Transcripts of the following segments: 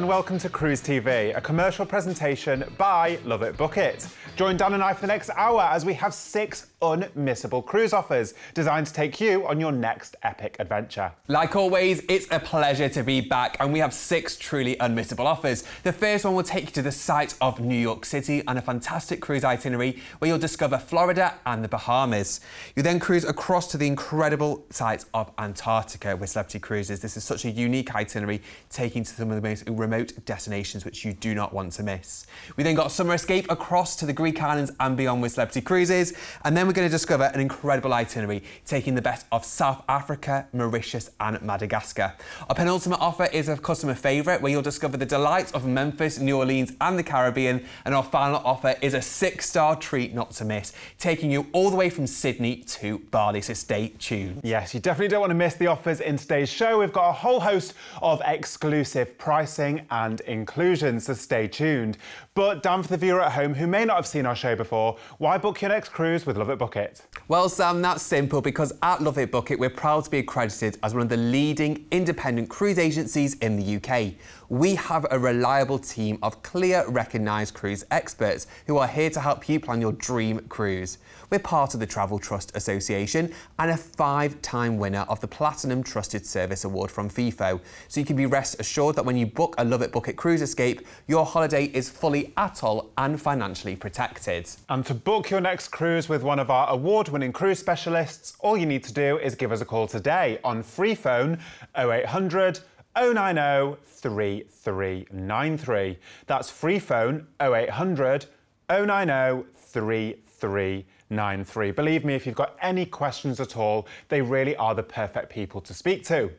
and welcome to Cruise TV, a commercial presentation by LoveitBookit. Join Dan and I for the next hour as we have 6 unmissable cruise offers designed to take you on your next epic adventure. Like always, it's a pleasure to be back, and we have 6 truly unmissable offers. The first one will take you to the site of New York City and a fantastic cruise itinerary where you'll discover Florida and the Bahamas. You then cruise across to the incredible site of Antarctica with Celebrity Cruises. This is such a unique itinerary, taking to some of the most remote destinations which you do not want to miss. We then got summer escape across to the Greek islands and beyond with Celebrity Cruises, and then we're going to discover an incredible itinerary taking the best of South Africa, Mauritius and Madagascar. Our penultimate offer is a customer favourite where you'll discover the delights of Memphis, New Orleans and the Caribbean, and our final offer is a 6-star treat not to miss, taking you all the way from Sydney to Bali, so stay tuned. Yes, you definitely don't want to miss the offers in today's show. We've got a whole host of exclusive pricing and inclusions, so stay tuned. But Dan, for the viewer at home who may not have seen our show before, why book your next cruise with LoveitBookit? Well, Sam, that's simple because at LoveitBookit we're proud to be accredited as one of the leading independent cruise agencies in the UK. We have a reliable team of clear, recognised cruise experts who are here to help you plan your dream cruise. We're part of the Travel Trust Association and a 5-time winner of the Platinum Trusted Service Award from FIFO. So you can be rest assured that when you book a LoveitBookit cruise escape, your holiday is fully atoll and financially protected. And to book your next cruise with one of our award-winning cruise specialists, all you need to do is give us a call today on free phone 0800 090 3393. That's free phone 0800 090 3393. Believe me, if you've got any questions at all, they really are the perfect people to speak to.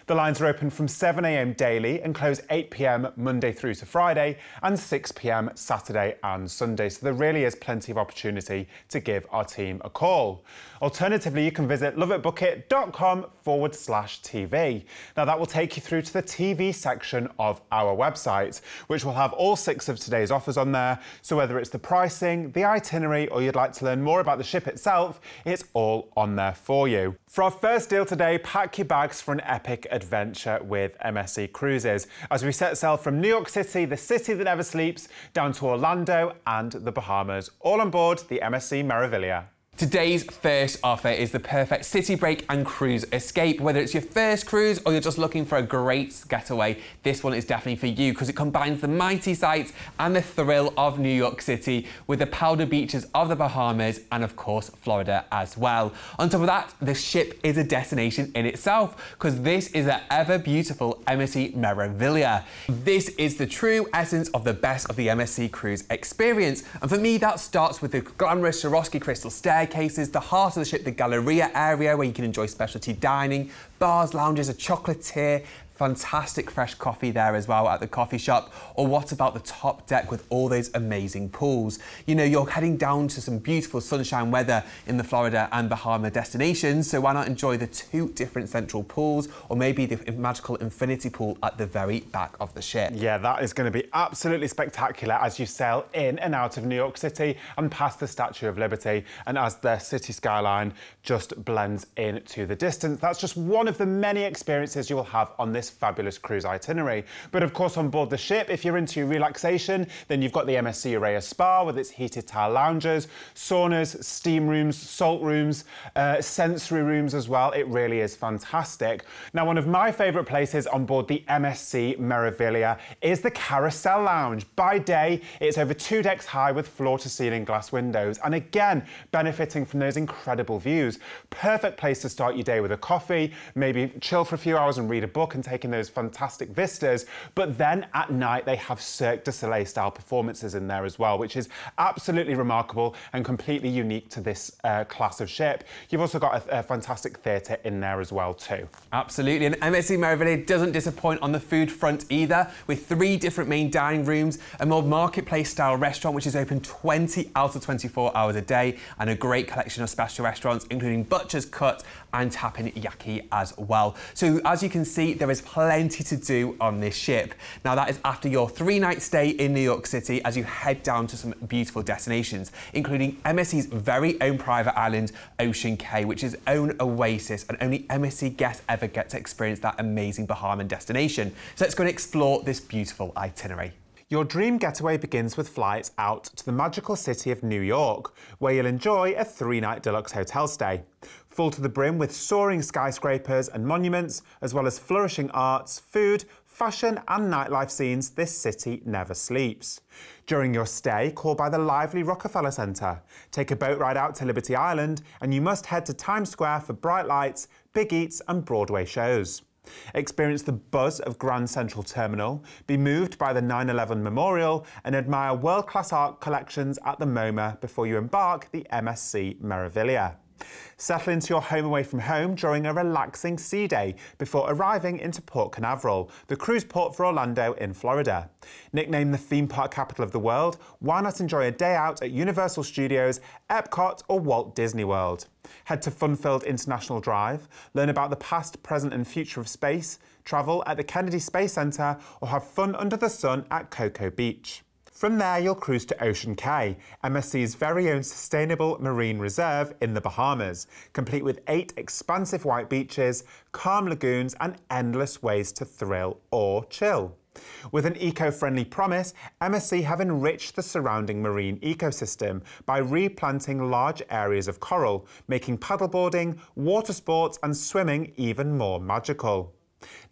The lines are open from 7 AM daily and close 8 PM Monday through to Friday and 6 PM Saturday and Sunday. So there really is plenty of opportunity to give our team a call. Alternatively, you can visit loveitbookit.com/TV. Now that will take you through to the TV section of our website, which will have all 6 of today's offers on there. So whether it's the pricing, the itinerary, or you'd like to learn more about the ship itself, it's all on there for you. For our first deal today, pack your bags for an epic adventure with MSC Cruises as we set sail from New York City, the city that never sleeps, down to Orlando and the Bahamas, all on board the MSC Meraviglia. Today's first offer is the perfect city break and cruise escape. Whether it's your first cruise or you're just looking for a great getaway, this one is definitely for you because it combines the mighty sights and the thrill of New York City with the powder beaches of the Bahamas and of course Florida as well. On top of that, the ship is a destination in itself because this is the ever beautiful MSC Meraviglia. This is the true essence of the best of the MSC cruise experience, and for me that starts with the glamorous Swarovski crystal staircases, the heart of the ship, the Galleria area where you can enjoy specialty dining, bars, lounges, a chocolatier, fantastic fresh coffee there as well at the coffee shop. Or what about the top deck with all those amazing pools? You know, you're heading down to some beautiful sunshine weather in the Florida and Bahama destinations, so why not enjoy the 2 different central pools or maybe the magical infinity pool at the very back of the ship. Yeah, that is going to be absolutely spectacular as you sail in and out of New York City and past the Statue of Liberty, and as the city skyline just blends into the distance. That's just one of the many experiences you will have on this fabulous cruise itinerary. But of course, on board the ship, if you're into relaxation, then you've got the MSC Araya Spa with its heated tile lounges, saunas, steam rooms, salt rooms, sensory rooms as well. It really is fantastic. Now, one of my favourite places on board the MSC Meraviglia is the Carousel Lounge. By day, it's over 2 decks high with floor-to-ceiling glass windows, and again, benefiting from those incredible views. Perfect place to start your day with a coffee, maybe chill for a few hours and read a book and take in those fantastic vistas. But then at night they have Cirque du Soleil style performances in there as well, which is absolutely remarkable and completely unique to this class of ship. You've also got a fantastic theatre in there as well too. Absolutely, and MSC Meraviglia doesn't disappoint on the food front either, with 3 different main dining rooms, a more marketplace style restaurant which is open 20 out of 24 hours a day, and a great collection of special restaurants including Butcher's Cut and Tapping Yaki as well. So as you can see, there is there's plenty to do on this ship. Now that is after your 3-night stay in New York City as you head down to some beautiful destinations, including MSC's very own private island, Ocean Cay, which is its own oasis, and only MSC guests ever get to experience that amazing Bahamian destination. So let's go and explore this beautiful itinerary. Your dream getaway begins with flights out to the magical city of New York, where you'll enjoy a 3-night deluxe hotel stay. Full to the brim with soaring skyscrapers and monuments, as well as flourishing arts, food, fashion and nightlife scenes, this city never sleeps. During your stay, call by the lively Rockefeller Center. Take a boat ride out to Liberty Island, and you must head to Times Square for bright lights, big eats and Broadway shows. Experience the buzz of Grand Central Terminal, be moved by the 9/11 Memorial and admire world-class art collections at the MoMA before you embark the MSC Meraviglia. Settle into your home away from home during a relaxing sea day before arriving into Port Canaveral, the cruise port for Orlando in Florida. Nicknamed the theme park capital of the world, why not enjoy a day out at Universal Studios, Epcot or Walt Disney World? Head to fun-filled International Drive, learn about the past, present and future of space, travel at the Kennedy Space Center or have fun under the sun at Cocoa Beach. From there, you'll cruise to Ocean Cay, MSC's very own sustainable marine reserve in the Bahamas, complete with 8 expansive white beaches, calm lagoons and endless ways to thrill or chill. With an eco-friendly promise, MSC have enriched the surrounding marine ecosystem by replanting large areas of coral, making paddleboarding, water sports and swimming even more magical.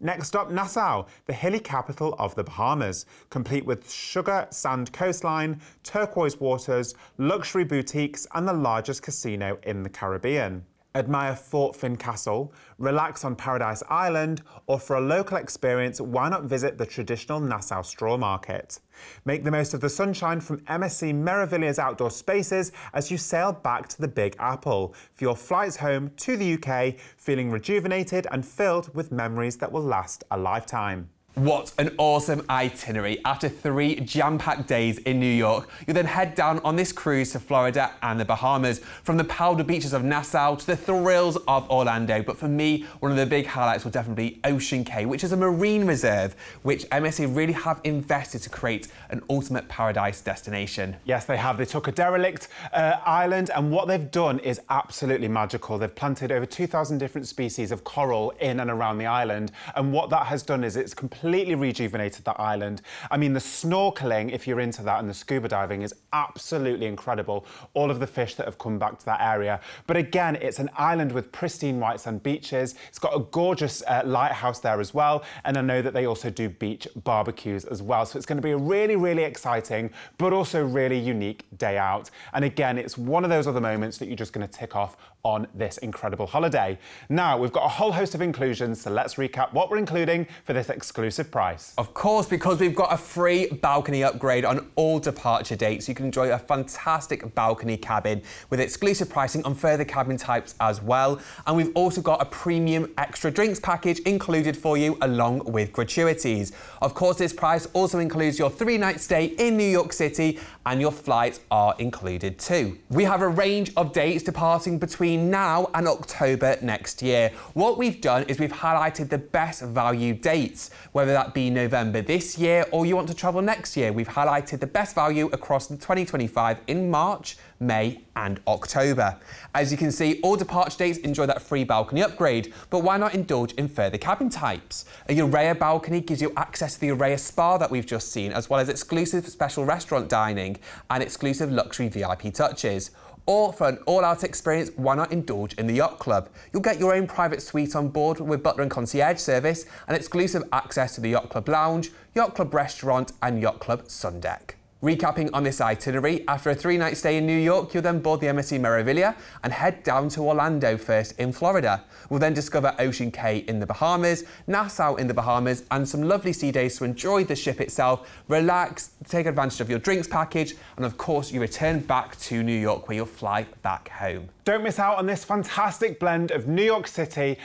Next up, Nassau, the hilly capital of the Bahamas, complete with sugar sand coastline, turquoise waters, luxury boutiques and the largest casino in the Caribbean. Admire Fort Finn Castle, relax on Paradise Island, or for a local experience, why not visit the traditional Nassau Straw Market? Make the most of the sunshine from MSC Meraviglia's outdoor spaces as you sail back to the Big Apple for your flights home to the UK, feeling rejuvenated and filled with memories that will last a lifetime. What an awesome itinerary. After 3 jam-packed days in New York, you then head down on this cruise to Florida and the Bahamas, from the powder beaches of Nassau to the thrills of Orlando. But for me, one of the big highlights will definitely be Ocean Cay, which is a marine reserve, which MSC really have invested to create an ultimate paradise destination. Yes, they have. They took a derelict island, and what they've done is absolutely magical. They've planted over 2,000 different species of coral in and around the island, and what that has done is it's completely rejuvenated that island. I mean, the snorkeling, if you're into that, and the scuba diving is absolutely incredible. All of the fish that have come back to that area. But again, it's an island with pristine white sand beaches. It's got a gorgeous lighthouse there as well. And I know that they also do beach barbecues as well. So it's going to be a really, really exciting, but also really unique day out. And again, it's one of those other moments that you're just going to tick off on this incredible holiday. Now, we've got a whole host of inclusions, so let's recap what we're including for this exclusive price. Of course, because we've got a free balcony upgrade on all departure dates. You can enjoy a fantastic balcony cabin with exclusive pricing on further cabin types as well. And we've also got a premium extra drinks package included for you along with gratuities. Of course, this price also includes your 3-night stay in New York City, and your flights are included too. We have a range of dates departing between now and October next year. What we've done is we've highlighted the best value dates, whether that be November this year or you want to travel next year. We've highlighted the best value across 2025 in March, May and October. As you can see, all departure dates enjoy that free balcony upgrade, but why not indulge in further cabin types? A Urea balcony gives you access to the Urea Spa that we've just seen, as well as exclusive special restaurant dining and exclusive luxury VIP touches. Or for an all-out experience, why not indulge in the Yacht Club? You'll get your own private suite on board with butler and concierge service and exclusive access to the Yacht Club Lounge, Yacht Club Restaurant and Yacht Club Sun Deck. Recapping on this itinerary, after a 3-night stay in New York, you'll then board the MSC Meraviglia and head down to Orlando first in Florida. We'll then discover Ocean Cay in the Bahamas, Nassau in the Bahamas, and some lovely sea days to enjoy the ship itself, relax, take advantage of your drinks package, and of course you return back to New York where you'll fly back home. Don't miss out on this fantastic blend of New York City,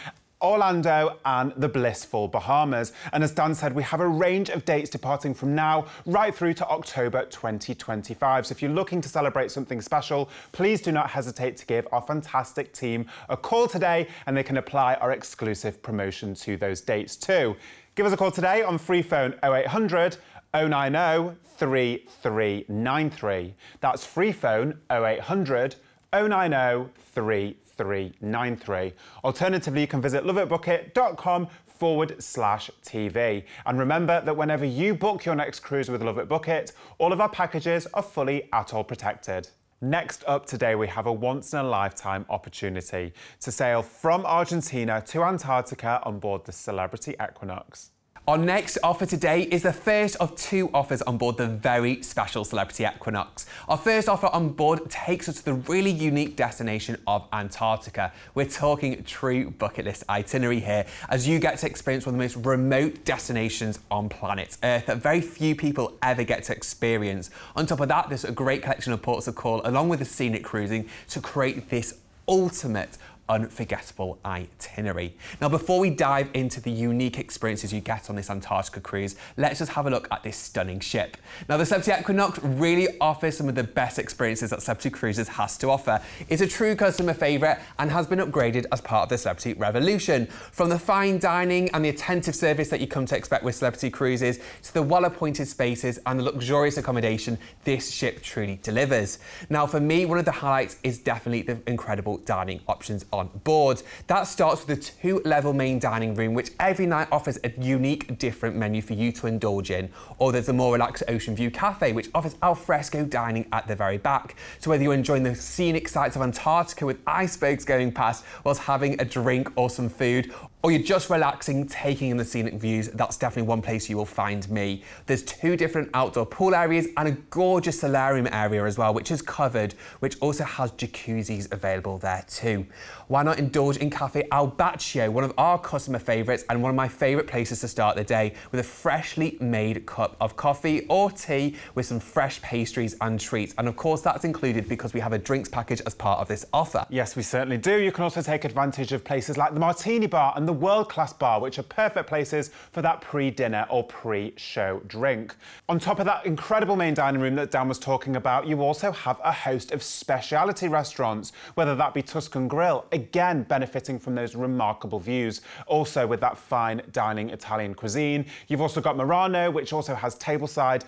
Orlando and the blissful Bahamas. And as Dan said, we have a range of dates departing from now right through to October 2025. So if you're looking to celebrate something special, please do not hesitate to give our fantastic team a call today and they can apply our exclusive promotion to those dates too. Give us a call today on free phone 0800 090 3393. That's free phone 0800 090 3393. Alternatively, you can visit loveitbookit.com/TV. And remember that whenever you book your next cruise with LoveitBookit, all of our packages are fully ATOL protected. Next up today, we have a once-in-a-lifetime opportunity to sail from Argentina to Antarctica on board the Celebrity Equinox. Our next offer today is the first of 2 offers on board the very special Celebrity Equinox. Our first offer on board takes us to the really unique destination of Antarctica. We're talking true bucket list itinerary here, as you get to experience one of the most remote destinations on planet Earth that very few people ever get to experience. On top of that, there's a great collection of ports of call along with the scenic cruising to create this ultimate unforgettable itinerary. Now, before we dive into the unique experiences you get on this Antarctica cruise, let's just have a look at this stunning ship. Now, the Celebrity Equinox really offers some of the best experiences that Celebrity Cruises has to offer. It's a true customer favourite and has been upgraded as part of the Celebrity Revolution. From the fine dining and the attentive service that you come to expect with Celebrity Cruises, to the well-appointed spaces and the luxurious accommodation, this ship truly delivers. Now, for me, one of the highlights is definitely the incredible dining options on board. That starts with a 2-level main dining room, which every night offers a unique, different menu for you to indulge in. Or there's a more relaxed ocean view cafe, which offers al fresco dining at the very back. So whether you're enjoying the scenic sights of Antarctica with icebergs going past whilst having a drink or some food, or you're just relaxing, taking in the scenic views, that's definitely one place you will find me. There's 2 different outdoor pool areas and a gorgeous solarium area as well, which is covered, which also has jacuzzis available there too. Why not indulge in Cafe Al Baccio, one of our customer favourites and one of my favourite places to start the day, with a freshly made cup of coffee or tea with some fresh pastries and treats. And of course, that's included because we have a drinks package as part of this offer. Yes, we certainly do. You can also take advantage of places like the Martini Bar and the world-class bar, which are perfect places for that pre-dinner or pre-show drink. On top of that incredible main dining room that Dan was talking about, you also have a host of specialty restaurants, whether that be Tuscan Grill, again benefiting from those remarkable views. Also with that fine dining Italian cuisine. You've also got Murano, which also has tableside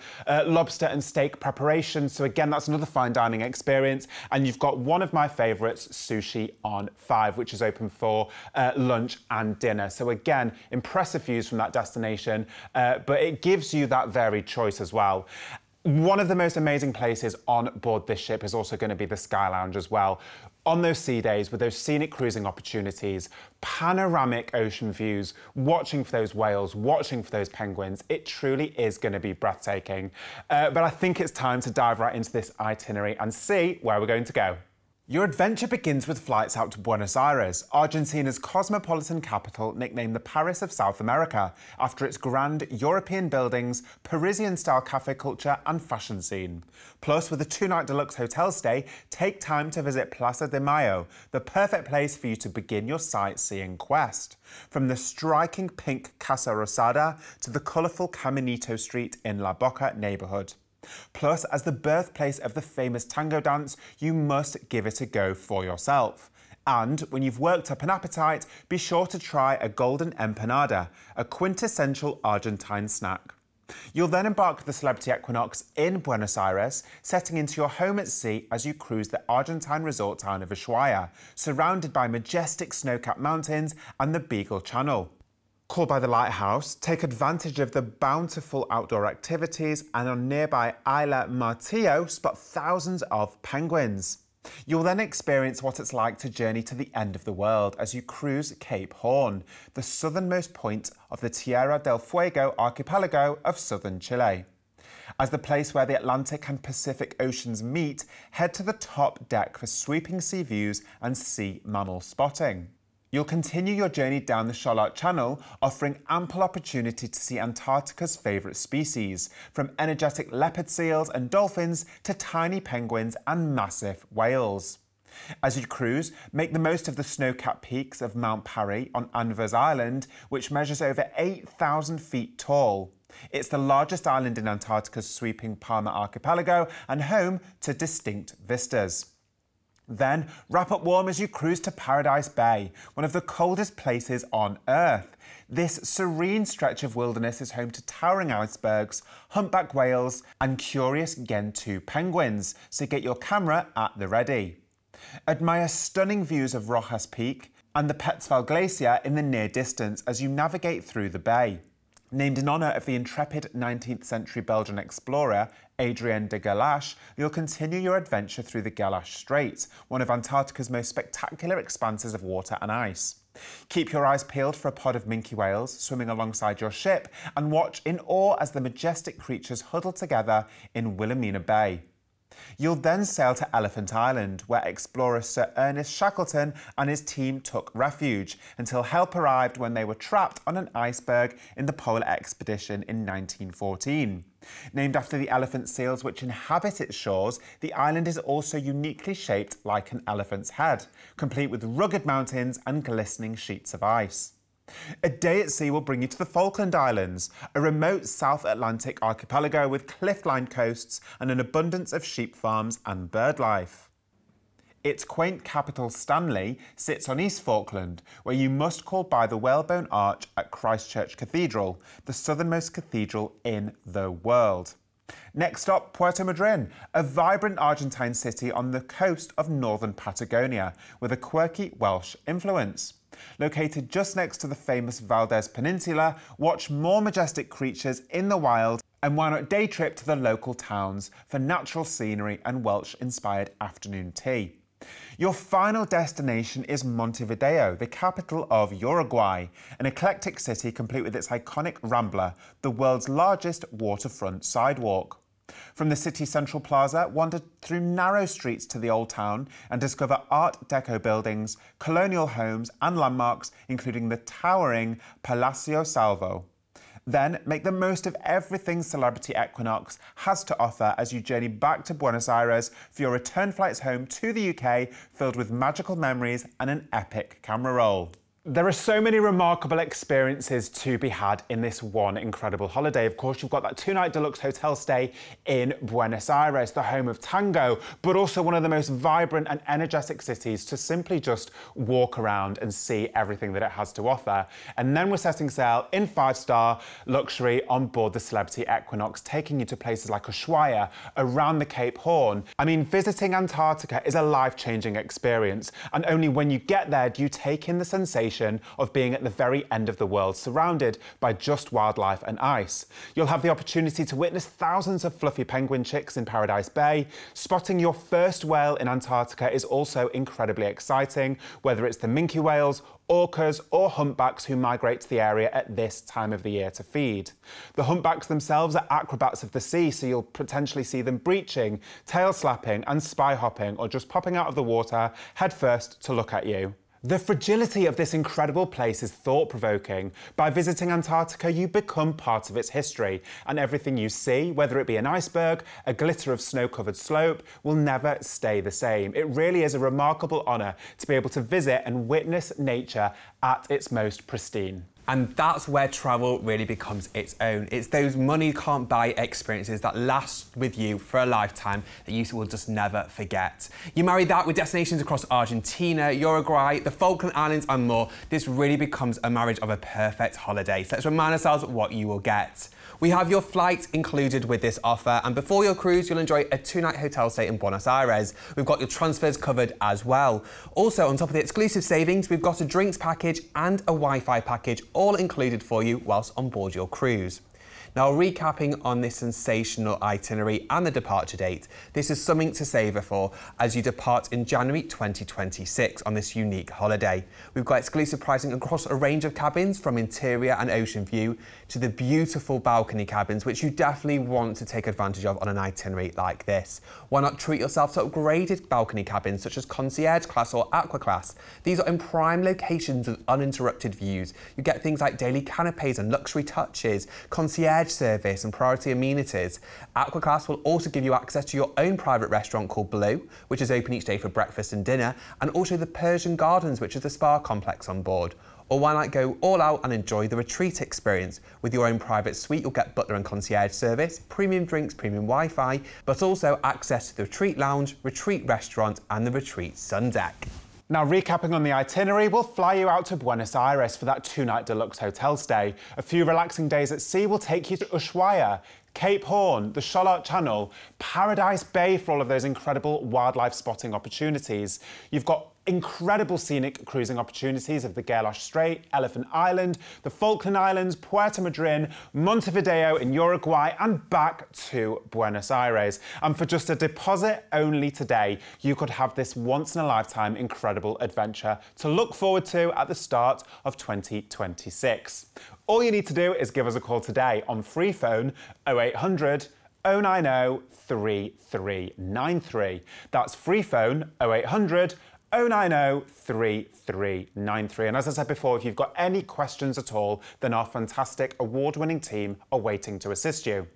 lobster and steak preparation. So again, that's another fine dining experience. And you've got one of my favourites, Sushi on 5, which is open for lunch and dinner. So again, impressive views from that destination, but it gives you that varied choice as well. One of the most amazing places on board this ship is also going to be the Sky Lounge as well. On those sea days with those scenic cruising opportunities, panoramic ocean views, watching for those whales, watching for those penguins, it truly is going to be breathtaking. But I think it's time to dive right into this itinerary and see where we're going to go. Your adventure begins with flights out to Buenos Aires, Argentina's cosmopolitan capital, nicknamed the Paris of South America, after its grand European buildings, Parisian-style cafe culture and fashion scene. Plus, with a 2-night deluxe hotel stay, take time to visit Plaza de Mayo, the perfect place for you to begin your sightseeing quest. From the striking pink Casa Rosada to the colourful Caminito Street in La Boca neighbourhood. Plus, as the birthplace of the famous tango dance, you must give it a go for yourself. And when you've worked up an appetite, be sure to try a golden empanada, a quintessential Argentine snack. You'll then embark the Celebrity Equinox in Buenos Aires, setting into your home at sea as you cruise the Argentine resort town of Ushuaia, surrounded by majestic snow-capped mountains and the Beagle Channel. Called by the lighthouse, take advantage of the bountiful outdoor activities, and on nearby Isla Martillo spot thousands of penguins. You'll then experience what it's like to journey to the end of the world as you cruise Cape Horn, the southernmost point of the Tierra del Fuego archipelago of southern Chile. As the place where the Atlantic and Pacific Oceans meet, head to the top deck for sweeping sea views and sea mammal spotting. You'll continue your journey down the Charlotte Channel, offering ample opportunity to see Antarctica's favourite species, from energetic leopard seals and dolphins to tiny penguins and massive whales. As you cruise, make the most of the snow-capped peaks of Mount Parry on Anvers Island, which measures over 8,000 feet tall. It's the largest island in Antarctica's sweeping Palmer archipelago and home to distinct vistas. Then wrap up warm as you cruise to Paradise Bay, one of the coldest places on Earth. This serene stretch of wilderness is home to towering icebergs, humpback whales and curious Gentoo penguins, so get your camera at the ready. Admire stunning views of Rojas Peak and the Petzval Glacier in the near distance as you navigate through the bay. Named in honour of the intrepid 19th century Belgian explorer Adrien de Gerlache, you'll continue your adventure through the Gerlache Strait, one of Antarctica's most spectacular expanses of water and ice. Keep your eyes peeled for a pod of minke whales swimming alongside your ship and watch in awe as the majestic creatures huddle together in Wilhelmina Bay. You'll then sail to Elephant Island, where explorer Sir Ernest Shackleton and his team took refuge until help arrived when they were trapped on an iceberg in the polar expedition in 1914. Named after the elephant seals which inhabit its shores, the island is also uniquely shaped like an elephant's head, complete with rugged mountains and glistening sheets of ice. A day at sea will bring you to the Falkland Islands, a remote South Atlantic archipelago with cliff-lined coasts and an abundance of sheep farms and bird life. Its quaint capital, Stanley, sits on East Falkland, where you must call by the whalebone arch at Christchurch Cathedral, the southernmost cathedral in the world. Next up, Puerto Madryn, a vibrant Argentine city on the coast of northern Patagonia, with a quirky Welsh influence. Located just next to the famous Valdez Peninsula, watch more majestic creatures in the wild, and why not day trip to the local towns for natural scenery and Welsh-inspired afternoon tea. Your final destination is Montevideo, the capital of Uruguay, an eclectic city complete with its iconic Rambla, the world's largest waterfront sidewalk. From the city's central plaza, wander through narrow streets to the Old Town and discover Art Deco buildings, colonial homes and landmarks, including the towering Palacio Salvo. Then make the most of everything Celebrity Equinox has to offer as you journey back to Buenos Aires for your return flights home to the UK, filled with magical memories and an epic camera roll. There are so many remarkable experiences to be had in this one incredible holiday. Of course, you've got that 2-night deluxe hotel stay in Buenos Aires, the home of tango, but also one of the most vibrant and energetic cities to simply just walk around and see everything that it has to offer. And then we're setting sail in 5-star luxury on board the Celebrity Equinox, taking you to places like Ushuaia, around the Cape Horn. I mean, visiting Antarctica is a life-changing experience, and only when you get there do you take in the sensation of being at the very end of the world, surrounded by just wildlife and ice. You'll have the opportunity to witness thousands of fluffy penguin chicks in Paradise Bay. Spotting your first whale in Antarctica is also incredibly exciting, whether it's the minke whales, orcas or humpbacks who migrate to the area at this time of the year to feed. The humpbacks themselves are acrobats of the sea, so you'll potentially see them breaching, tail slapping and spy hopping, or just popping out of the water head first to look at you. The fragility of this incredible place is thought-provoking. By visiting Antarctica, you become part of its history, and everything you see, whether it be an iceberg, a glitter of snow-covered slope, will never stay the same. It really is a remarkable honour to be able to visit and witness nature at its most pristine. And that's where travel really becomes its own. It's those money can't buy experiences that last with you for a lifetime that you will just never forget. You marry that with destinations across Argentina, Uruguay, the Falkland Islands and more. This really becomes a marriage of a perfect holiday. So let's remind ourselves what you will get. We have your flight included with this offer, and before your cruise, you'll enjoy a 2-night hotel stay in Buenos Aires. We've got your transfers covered as well. Also, on top of the exclusive savings, we've got a drinks package and a Wi-Fi package, all included for you whilst on board your cruise. Now, recapping on this sensational itinerary and the departure date, this is something to savour for as you depart in January 2026 on this unique holiday. We've got exclusive pricing across a range of cabins, from interior and ocean view to the beautiful balcony cabins, which you definitely want to take advantage of on an itinerary like this. Why not treat yourself to upgraded balcony cabins such as concierge class or aqua class? These are in prime locations with uninterrupted views. You get things like daily canapes and luxury touches, concierge concierge service and priority amenities. Aqua Class will also give you access to your own private restaurant called Blue, which is open each day for breakfast and dinner, and also the Persian Gardens, which is the spa complex on board. Or why not go all out and enjoy the retreat experience? With your own private suite, you'll get butler and concierge service, premium drinks, premium Wi-Fi, but also access to the retreat lounge, retreat restaurant, and the retreat sun deck. Now, recapping on the itinerary, we'll fly you out to Buenos Aires for that 2-night deluxe hotel stay. A few relaxing days at sea will take you to Ushuaia, Cape Horn, the Charlotte Channel, Paradise Bay for all of those incredible wildlife spotting opportunities. You've got incredible scenic cruising opportunities of the Gerlache Strait, Elephant Island, the Falkland Islands, Puerto Madryn, Montevideo in Uruguay, and back to Buenos Aires. And for just a deposit only today, you could have this once-in-a-lifetime incredible adventure to look forward to at the start of 2026. All you need to do is give us a call today on free phone 0800 090 3393. That's free phone 0800 090 3393. And as I said before, if you've got any questions at all, then our fantastic award-winning team are waiting to assist you.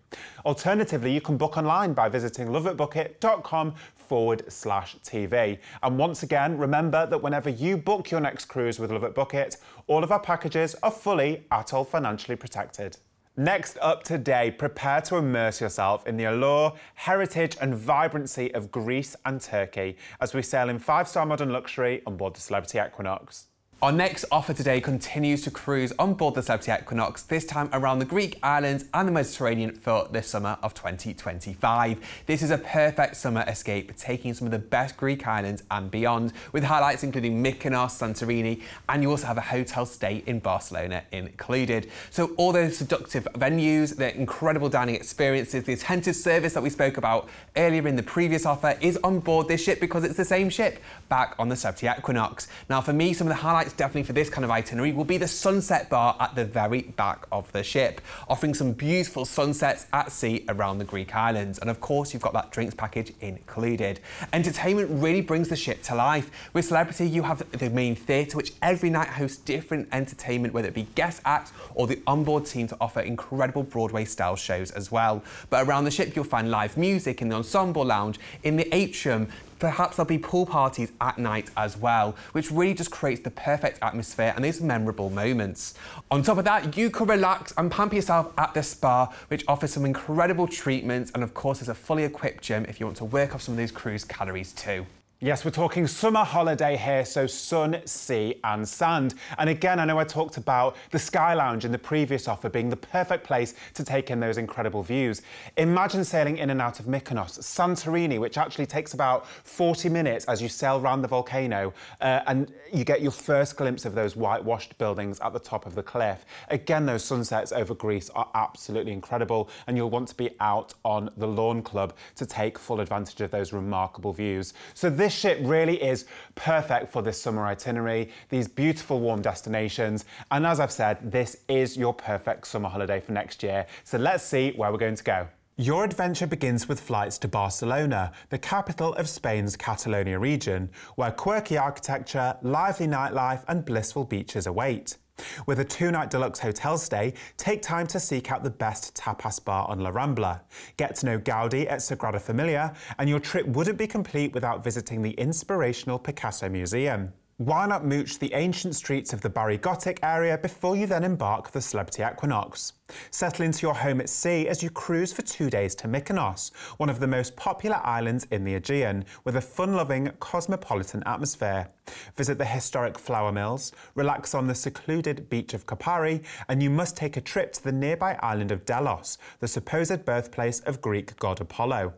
Alternatively, you can book online by visiting loveitbookit.com/TV. And once again, remember that whenever you book your next cruise with LoveitBookit, all of our packages are fully atoll financially protected. Next up today, prepare to immerse yourself in the allure, heritage and vibrancy of Greece and Turkey as we sail in 5-star modern luxury on board the Celebrity Equinox. Our next offer today continues to cruise on board the Celebrity Equinox, this time around the Greek islands and the Mediterranean for the summer of 2025. This is a perfect summer escape, taking some of the best Greek islands and beyond, with highlights including Mykonos, Santorini, and you also have a hotel stay in Barcelona included. So all those seductive venues, the incredible dining experiences, the attentive service that we spoke about earlier in the previous offer is on board this ship because it's the same ship back on the Celebrity Equinox. Now for me, some of the highlights definitely for this kind of itinerary will be the sunset bar at the very back of the ship, offering some beautiful sunsets at sea around the Greek islands. And of course, you've got that drinks package included. Entertainment really brings the ship to life. With Celebrity, you have the main theatre, which every night hosts different entertainment, whether it be guest acts or the onboard team to offer incredible Broadway-style shows as well. But around the ship, you'll find live music in the ensemble lounge, in the atrium. Perhaps there'll be pool parties at night as well, which really just creates the perfect atmosphere and these memorable moments. On top of that, you can relax and pamper yourself at the spa, which offers some incredible treatments, and of course there's a fully equipped gym if you want to work off some of those cruise calories too. Yes, we're talking summer holiday here, so sun, sea and sand. And again, I know I talked about the Sky Lounge in the previous offer being the perfect place to take in those incredible views. Imagine sailing in and out of Mykonos, Santorini, which actually takes about 40 minutes as you sail around the volcano, and you get your first glimpse of those whitewashed buildings at the top of the cliff. Again, those sunsets over Greece are absolutely incredible, and you'll want to be out on the Lawn Club to take full advantage of those remarkable views. So this ship really is perfect for this summer itinerary, these beautiful warm destinations, and as I've said, this is your perfect summer holiday for next year. So let's see where we're going to go. Your adventure begins with flights to Barcelona, the capital of Spain's Catalonia region, where quirky architecture, lively nightlife and blissful beaches await. With a 2-night deluxe hotel stay, take time to seek out the best tapas bar on La Rambla. Get to know Gaudi at Sagrada Familia, and your trip wouldn't be complete without visiting the inspirational Picasso Museum. Why not mooch the ancient streets of the Bari Gothic area before you then embark the Celebrity Equinox? Settle into your home at sea as you cruise for 2 days to Mykonos, one of the most popular islands in the Aegean, with a fun-loving, cosmopolitan atmosphere. Visit the historic flour mills, relax on the secluded beach of Kopari, and you must take a trip to the nearby island of Delos, the supposed birthplace of Greek god Apollo.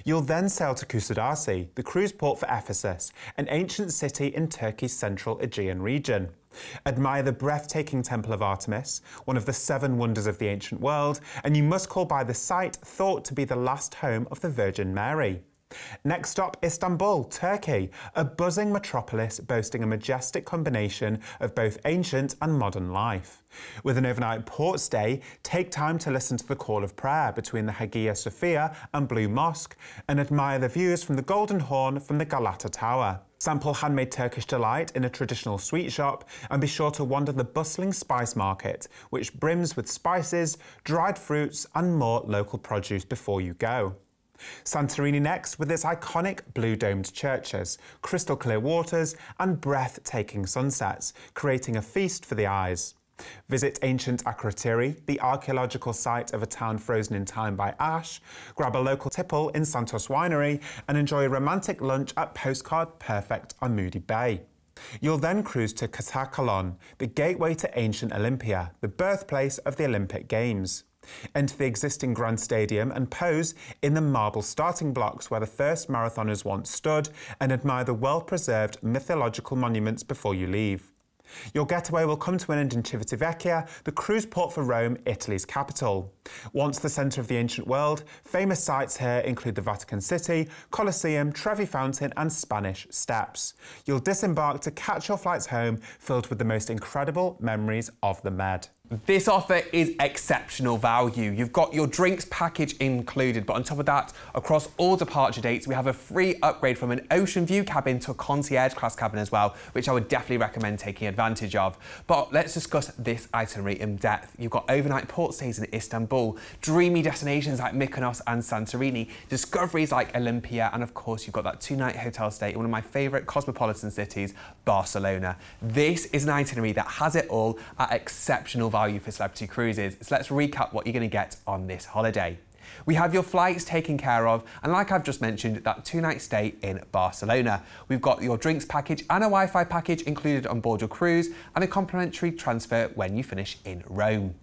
You'll then sail to Kusadasi, the cruise port for Ephesus, an ancient city in Turkey's central Aegean region. Admire the breathtaking Temple of Artemis, one of the 7 wonders of the ancient world, and you must call by the site thought to be the last home of the Virgin Mary. Next stop, Istanbul, Turkey, a buzzing metropolis boasting a majestic combination of both ancient and modern life. With an overnight port stay, take time to listen to the call of prayer between the Hagia Sophia and Blue Mosque and admire the views from the Golden Horn from the Galata Tower. Sample handmade Turkish delight in a traditional sweet shop, and be sure to wander the bustling spice market, which brims with spices, dried fruits and more local produce before you go. Santorini next, with its iconic blue domed churches, crystal clear waters and breathtaking sunsets, creating a feast for the eyes. Visit ancient Akrotiri, the archaeological site of a town frozen in time by ash, grab a local tipple in Santos Winery and enjoy a romantic lunch at Postcard Perfect on Moody Bay. You'll then cruise to Katakolon, the gateway to ancient Olympia, the birthplace of the Olympic Games. Enter the existing Grand Stadium and pose in the marble starting blocks where the first marathoners once stood, and admire the well-preserved mythological monuments before you leave. Your getaway will come to an end in Civitavecchia, the cruise port for Rome, Italy's capital. Once the centre of the ancient world, famous sites here include the Vatican City, Colosseum, Trevi Fountain and Spanish Steps. You'll disembark to catch your flights home, filled with the most incredible memories of the Med. This offer is exceptional value. You've got your drinks package included, but on top of that, across all departure dates, we have a free upgrade from an ocean view cabin to a concierge class cabin as well, which I would definitely recommend taking advantage of. But let's discuss this itinerary in depth. You've got overnight port stays in Istanbul, dreamy destinations like Mykonos and Santorini, discoveries like Olympia, and of course you've got that 2-night hotel stay in one of my favourite cosmopolitan cities, Barcelona. This is an itinerary that has it all at exceptional value for celebrity cruises. So let's recap what you're going to get on this holiday. We have your flights taken care of, and like I've just mentioned, that 2-night stay in Barcelona. We've got your drinks package and a Wi-Fi package included on board your cruise, and a complimentary transfer when you finish in Rome.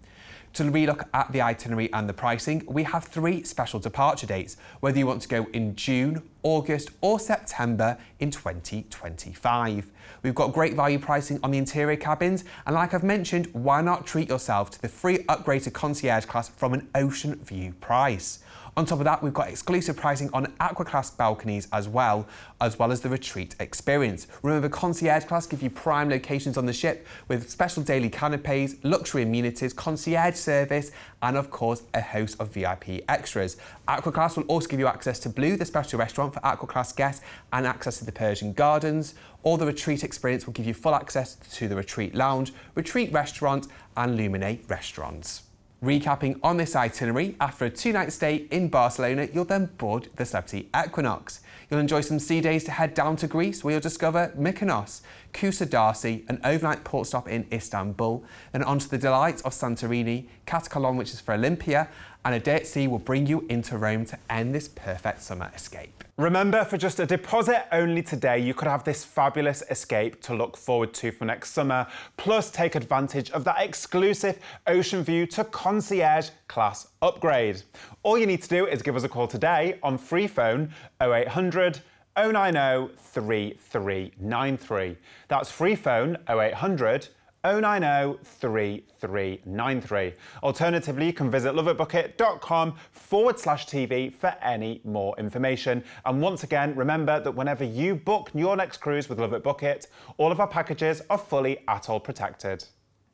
To relook at the itinerary and the pricing, we have 3 special departure dates, whether you want to go in June, August or September in 2025. We've got great value pricing on the interior cabins, and like I've mentioned, why not treat yourself to the free upgraded concierge class from an ocean view price. On top of that, we've got exclusive pricing on Aqua Class balconies as well as the retreat experience. Remember, concierge class give you prime locations on the ship with special daily canapes, luxury amenities, concierge service, and of course, a host of VIP extras. Aqua Class will also give you access to Blue, the special restaurant for Aqua Class guests, and access to the Persian Gardens. Or the retreat experience will give you full access to the retreat lounge, retreat restaurant, and Lumine restaurants. Recapping on this itinerary, after a 2-night stay in Barcelona, you'll then board the Celebrity Equinox. You'll enjoy some sea days to head down to Greece, where you'll discover Mykonos, Kusadasi, an overnight port stop in Istanbul, then onto the delights of Santorini, Katakolon, which is for Olympia, and a day at sea will bring you into Rome to end this perfect summer escape. Remember, for just a deposit only today, you could have this fabulous escape to look forward to for next summer, plus take advantage of that exclusive ocean view to concierge class upgrade. All you need to do is give us a call today on free phone 0800 090 3393. That's free phone 0800 090 3393. Alternatively, you can visit loveitbookit.com/TV for any more information. And once again, remember that whenever you book your next cruise with Love It Book It, all of our packages are fully atoll protected.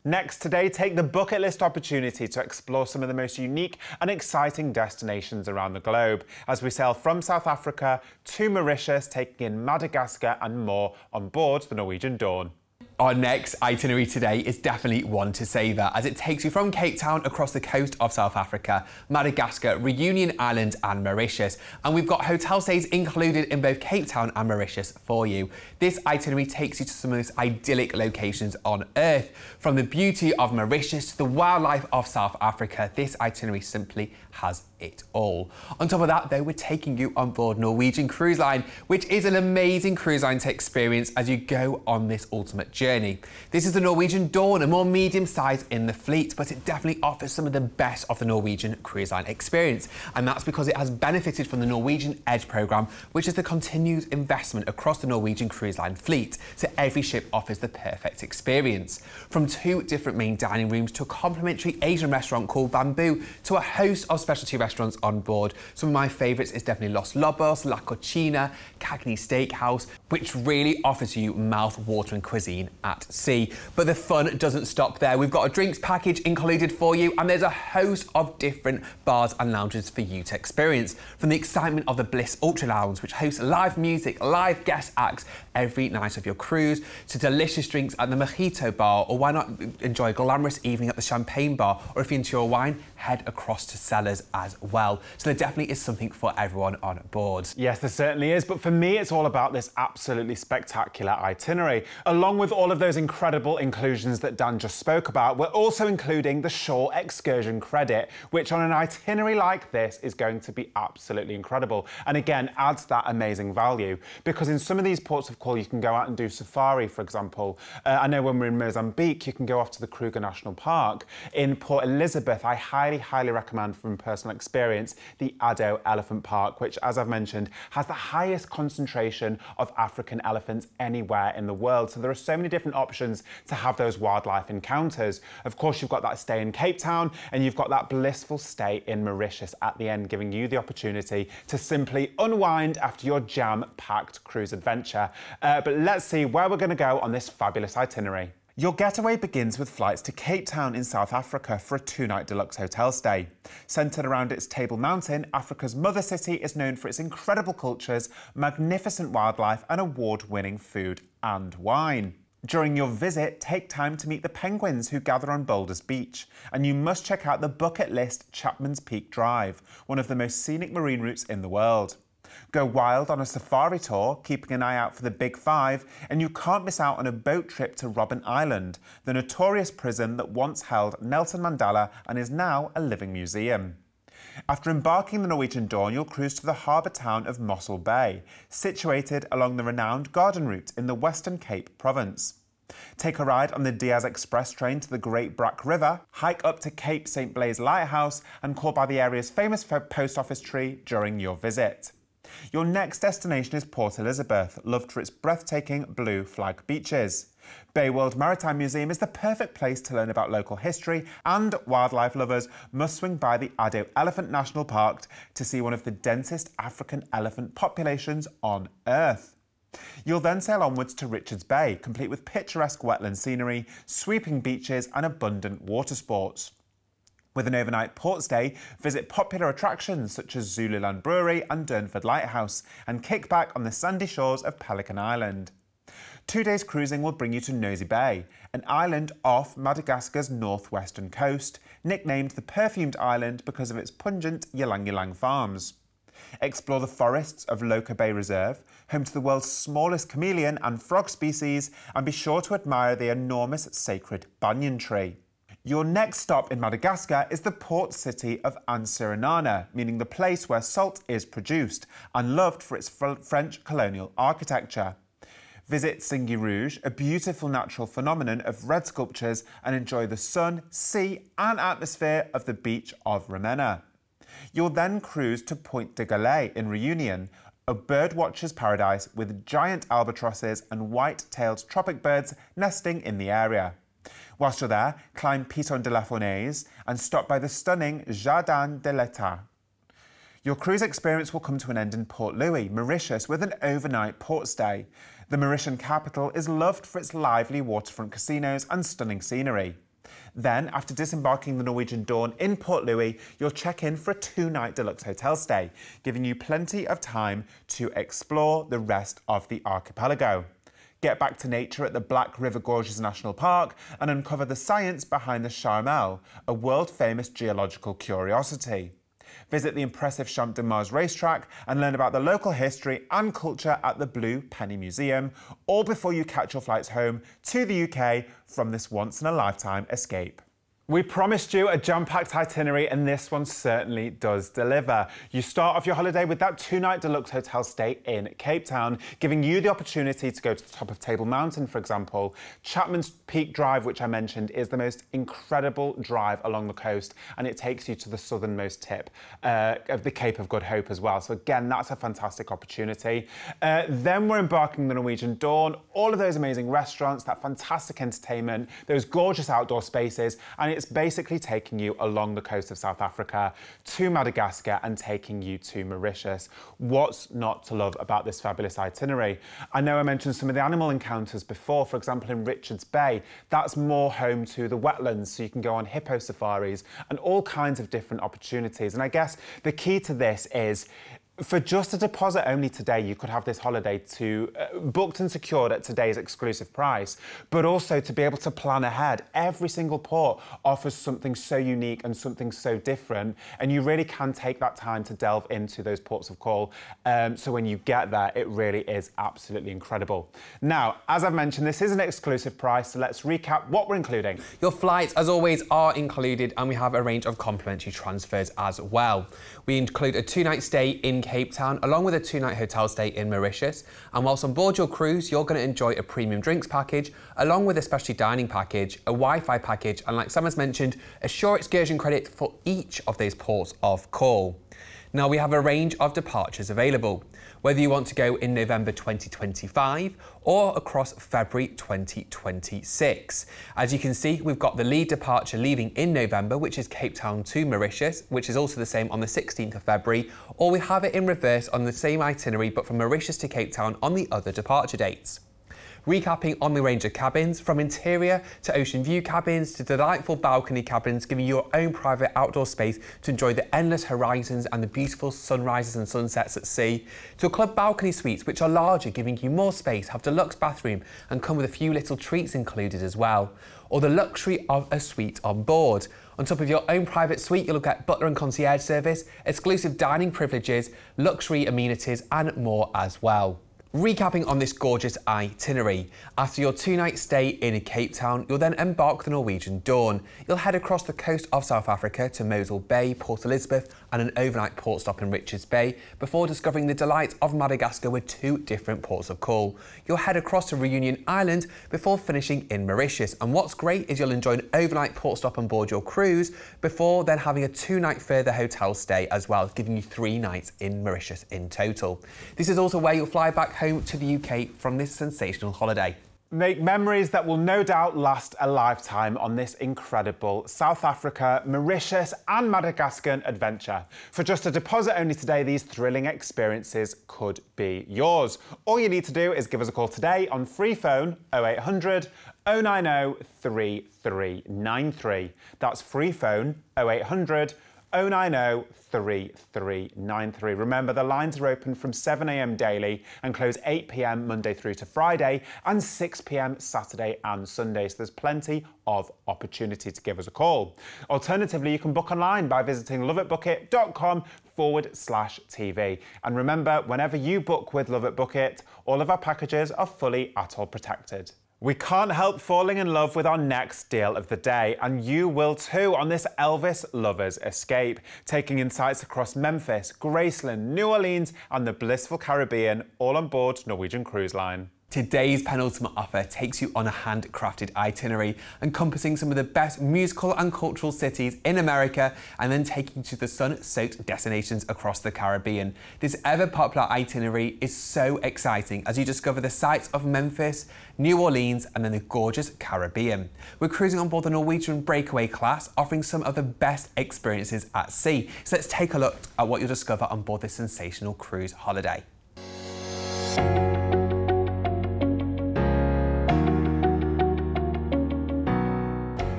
Next today, take the bucket list opportunity to explore some of the most unique and exciting destinations around the globe as we sail from South Africa to Mauritius, taking in Madagascar and more on board the Norwegian Dawn. Our next itinerary today is definitely one to savour, as it takes you from Cape Town across the coast of South Africa, Madagascar, Reunion Island and Mauritius. And we've got hotel stays included in both Cape Town and Mauritius for you. This itinerary takes you to some of the most idyllic locations on Earth. From the beauty of Mauritius to the wildlife of South Africa, this itinerary simply has it all. On top of that, though, we're taking you on board Norwegian Cruise Line, which is an amazing cruise line to experience as you go on this ultimate journey. This is the Norwegian Dawn, a more medium size in the fleet, but it definitely offers some of the best of the Norwegian Cruise Line experience. And that's because it has benefited from the Norwegian Edge programme, which is the continued investment across the Norwegian Cruise Line fleet, so every ship offers the perfect experience. From 2 different main dining rooms to a complimentary Asian restaurant called Bamboo to a host of specialty restaurants on board. Some of my favourites is definitely Los Lobos, La Cocina, Cagney Steakhouse, which really offers you mouth-watering cuisine at sea. But the fun doesn't stop there. We've got a drinks package included for you, and there's a host of different bars and lounges for you to experience. From the excitement of the Bliss Ultra Lounge, which hosts live music, live guest acts every night of your cruise, to delicious drinks at the Mojito Bar, or why not enjoy a glamorous evening at the Champagne Bar, or if you're into your wine, head across to Cellars as well. So there definitely is something for everyone on board. Yes, there certainly is, but for me it's all about this absolutely spectacular itinerary. Along with all of those incredible inclusions that Dan just spoke about, we're also including the shore excursion credit, which on an itinerary like this is going to be absolutely incredible, and again adds that amazing value, because in some of these ports of call you can go out and do safari, for example. I know when we're in Mozambique you can go off to the Kruger National Park. In Port Elizabeth I highly recommend from personal experience the Addo Elephant Park, which, as I've mentioned, has the highest concentration of African elephants anywhere in the world. So there are so many different options to have those wildlife encounters. Of course, you've got that stay in Cape Town, and you've got that blissful stay in Mauritius at the end, giving you the opportunity to simply unwind after your jam-packed cruise adventure. But let's see where we're going to go on this fabulous itinerary. Your getaway begins with flights to Cape Town in South Africa for a 2-night deluxe hotel stay. Centred around its Table Mountain, Africa's mother city is known for its incredible cultures, magnificent wildlife and award-winning food and wine. During your visit, take time to meet the penguins who gather on Boulders Beach, and you must check out the bucket list Chapman's Peak Drive, one of the most scenic marine routes in the world. Go wild on a safari tour, keeping an eye out for the Big Five, and you can't miss out on a boat trip to Robben Island, the notorious prison that once held Nelson Mandela and is now a living museum. After embarking the Norwegian Dawn, you'll cruise to the harbour town of Mossel Bay, situated along the renowned Garden Route in the Western Cape province. Take a ride on the Diaz Express train to the Great Brack River, hike up to Cape St Blaise Lighthouse and call by the area's famous post office tree during your visit. Your next destination is Port Elizabeth, loved for its breathtaking blue flag beaches. Bayworld Maritime Museum is the perfect place to learn about local history, and wildlife lovers must swing by the Addo Elephant National Park to see one of the densest African elephant populations on Earth. You'll then sail onwards to Richards Bay, complete with picturesque wetland scenery, sweeping beaches and abundant water sports. With an overnight port stay, visit popular attractions such as Zululand Brewery and Durnford Lighthouse, and kick back on the sandy shores of Pelican Island. 2 days cruising will bring you to Nosy Bay, an island off Madagascar's northwestern coast, nicknamed the Perfumed Island because of its pungent ylang-ylang farms. Explore the forests of Loka Bay Reserve, home to the world's smallest chameleon and frog species, and be sure to admire the enormous sacred banyan tree. Your next stop in Madagascar is the port city of Antsiranana, meaning the place where salt is produced, and loved for its French colonial architecture. Visit Singui Rouge, a beautiful natural phenomenon of red sculptures, and enjoy the sun, sea and atmosphere of the beach of Ramena. You'll then cruise to Point de Galet in Reunion, a birdwatcher's paradise with giant albatrosses and white-tailed tropic birds nesting in the area. Whilst you're there, climb Piton de la Fournaise and stop by the stunning Jardin de l'État. Your cruise experience will come to an end in Port Louis, Mauritius, with an overnight port stay. The Mauritian capital is loved for its lively waterfront casinos and stunning scenery. Then, after disembarking the Norwegian Dawn in Port Louis, you'll check in for a 2-night deluxe hotel stay, giving you plenty of time to explore the rest of the archipelago. Get back to nature at the Black River Gorges National Park and uncover the science behind the Charmel, a world-famous geological curiosity. Visit the impressive Champ de Mars racetrack and learn about the local history and culture at the Blue Penny Museum, all before you catch your flights home to the UK from this once-in-a-lifetime escape. We promised you a jam-packed itinerary, and this one certainly does deliver. You start off your holiday with that 2-night deluxe hotel stay in Cape Town, giving you the opportunity to go to the top of Table Mountain, for example. Chapman's Peak Drive, which I mentioned, is the most incredible drive along the coast, and it takes you to the southernmost tip of the Cape of Good Hope as well. So again, that's a fantastic opportunity. Then we're embarking on the Norwegian Dawn, all of those amazing restaurants, that fantastic entertainment, those gorgeous outdoor spaces, and it's basically taking you along the coast of South Africa to Madagascar and taking you to Mauritius. What's not to love about this fabulous itinerary? I know I mentioned some of the animal encounters before. For example, in Richards Bay, that's more home to the wetlands, so you can go on hippo safaris and all kinds of different opportunities. And I guess the key to this is, for just a deposit only today, you could have this holiday booked and secured at today's exclusive price, but also to be able to plan ahead. Every single port offers something so unique and something so different, and you really can take that time to delve into those ports of call. So when you get there, it really is absolutely incredible. Now, as I've mentioned, this is an exclusive price, so let's recap what we're including. Your flights, as always, are included, and we have a range of complimentary transfers as well. We include a 2-night stay in Cape Town, along with a 2-night hotel stay in Mauritius. And whilst on board your cruise, you're going to enjoy a premium drinks package, along with a specialty dining package, a Wi-Fi package, and like Sam has mentioned, a shore excursion credit for each of these ports of call. Now, we have a range of departures available, whether you want to go in November 2025 or across February 2026. As you can see, we've got the lead departure leaving in November, which is Cape Town to Mauritius, which is also the same on the 16th of February, or we have it in reverse on the same itinerary, but from Mauritius to Cape Town on the other departure dates. Recapping on the range of cabins, from interior to ocean view cabins to delightful balcony cabins, giving you your own private outdoor space to enjoy the endless horizons and the beautiful sunrises and sunsets at sea, to a club balcony suites, which are larger, giving you more space, have deluxe bathroom and come with a few little treats included as well, or the luxury of a suite on board. On top of your own private suite, you'll get butler and concierge service, exclusive dining privileges, luxury amenities and more as well. Recapping on this gorgeous itinerary, after your 2-night stay in Cape Town, you'll then embark the Norwegian Dawn. You'll head across the coast of South Africa to Mosel Bay, Port Elizabeth and an overnight port stop in Richards Bay before discovering the delights of Madagascar with 2 different ports of call. You'll head across to Reunion Island before finishing in Mauritius, and what's great is you'll enjoy an overnight port stop on board your cruise before then having a 2-night further hotel stay as well, giving you 3 nights in Mauritius in total. This is also where you'll fly back home to the UK from this sensational holiday. Make memories that will no doubt last a lifetime on this incredible South Africa, Mauritius and Madagascar adventure. For just a deposit only today, these thrilling experiences could be yours. All you need to do is give us a call today on free phone 0800 090 3393. That's free phone 0800 090 3393. Remember, the lines are open from 7 AM daily and close 8 PM Monday through to Friday and 6 PM Saturday and Sunday. So there's plenty of opportunity to give us a call. Alternatively, you can book online by visiting LoveitBookit.com/TV. And remember, whenever you book with LoveitBookit, all of our packages are fully ATOL protected. We can't help falling in love with our next deal of the day, and you will too on this Elvis Lovers Escape, taking insights across Memphis, Graceland, New Orleans and the blissful Caribbean, all on board Norwegian Cruise Line. Today's penultimate offer takes you on a handcrafted itinerary encompassing some of the best musical and cultural cities in America and then taking you to the sun-soaked destinations across the Caribbean. This ever-popular itinerary is so exciting as you discover the sights of Memphis, New Orleans and then the gorgeous Caribbean. We're cruising on board the Norwegian Breakaway class, offering some of the best experiences at sea. So let's take a look at what you'll discover on board this sensational cruise holiday.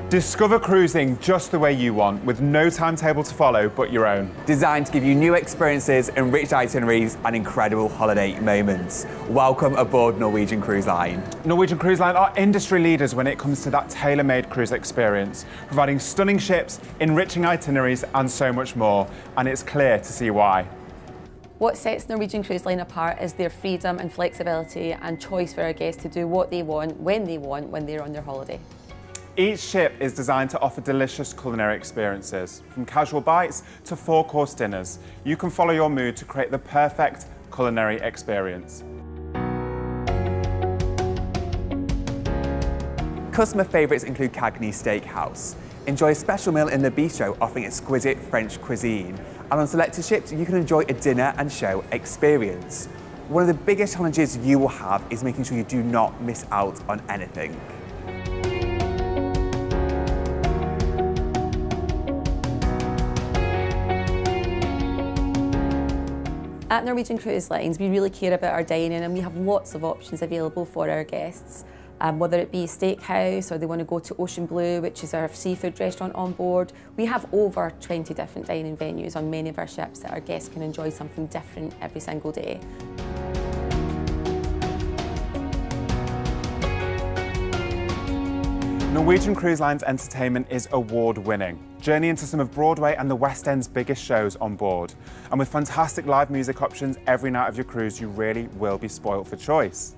Discover cruising just the way you want, with no timetable to follow but your own. Designed to give you new experiences, enriched itineraries and incredible holiday moments. Welcome aboard Norwegian Cruise Line. Norwegian Cruise Line are industry leaders when it comes to that tailor-made cruise experience, providing stunning ships, enriching itineraries and so much more. And it's clear to see why. What sets Norwegian Cruise Line apart is their freedom and flexibility and choice for our guests to do what they want, when they're on their holiday. Each ship is designed to offer delicious culinary experiences, from casual bites to 4-course dinners. You can follow your mood to create the perfect culinary experience. Customer favourites include Cagney Steakhouse. Enjoy a special meal in the bistro offering exquisite French cuisine. And on selected ships, you can enjoy a dinner and show experience. One of the biggest challenges you will have is making sure you do not miss out on anything. At Norwegian Cruise Lines, we really care about our dining and we have lots of options available for our guests. Whether it be steakhouse or they want to go to Ocean Blue, which is our seafood restaurant on board. We have over 20 different dining venues on many of our ships that our guests can enjoy something different every single day. Norwegian Cruise Line's entertainment is award-winning. Journey into some of Broadway and the West End's biggest shows on board. And with fantastic live music options every night of your cruise, you really will be spoilt for choice.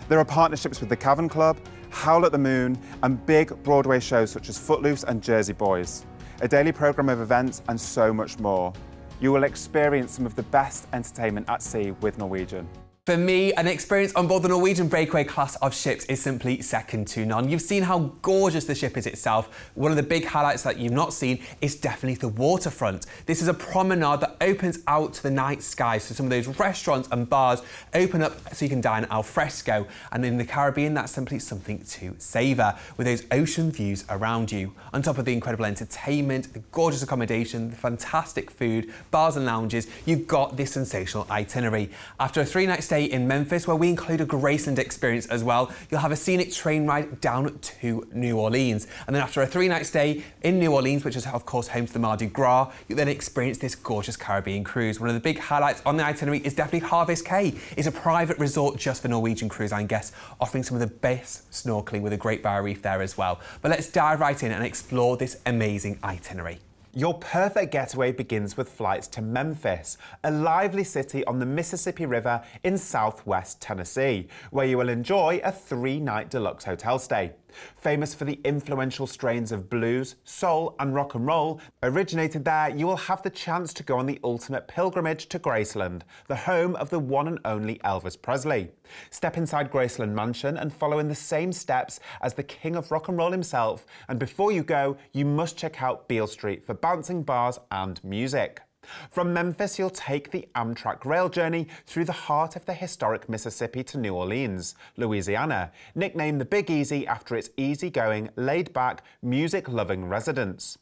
There are partnerships with the Cavern Club, Howl at the Moon, and big Broadway shows such as Footloose and Jersey Boys. A daily programme of events and so much more. You will experience some of the best entertainment at sea with Norwegian. For me, an experience on board the Norwegian Breakaway class of ships is simply second to none. You've seen how gorgeous the ship is itself. One of the big highlights that you've not seen is definitely the waterfront. This is a promenade that opens out to the night sky, so some of those restaurants and bars open up so you can dine al fresco. And in the Caribbean, that's simply something to savour, with those ocean views around you. On top of the incredible entertainment, the gorgeous accommodation, the fantastic food, bars and lounges, you've got this sensational itinerary. After a 3-night stay in Memphis, where we include a Graceland experience as well, you'll have a scenic train ride down to New Orleans. And then after a 3-night stay in New Orleans, which is of course home to the Mardi Gras, you'll then experience this gorgeous Caribbean cruise. One of the big highlights on the itinerary is definitely Harvest Caye. It's a private resort just for Norwegian Cruise Line guests, offering some of the best snorkeling with a Great Barrier Reef there as well. But let's dive right in and explore this amazing itinerary. Your perfect getaway begins with flights to Memphis, a lively city on the Mississippi River in southwest Tennessee, where you will enjoy a 3-night deluxe hotel stay. Famous for the influential strains of blues, soul and rock and roll originated there, you will have the chance to go on the ultimate pilgrimage to Graceland, the home of the one and only Elvis Presley. Step inside Graceland Mansion and follow in the same steps as the king of rock and roll himself, and before you go, you must check out Beale Street for bouncing bars and music. From Memphis, you'll take the Amtrak rail journey through the heart of the historic Mississippi to New Orleans, Louisiana, nicknamed the Big Easy after its easygoing, laid-back, music-loving residents.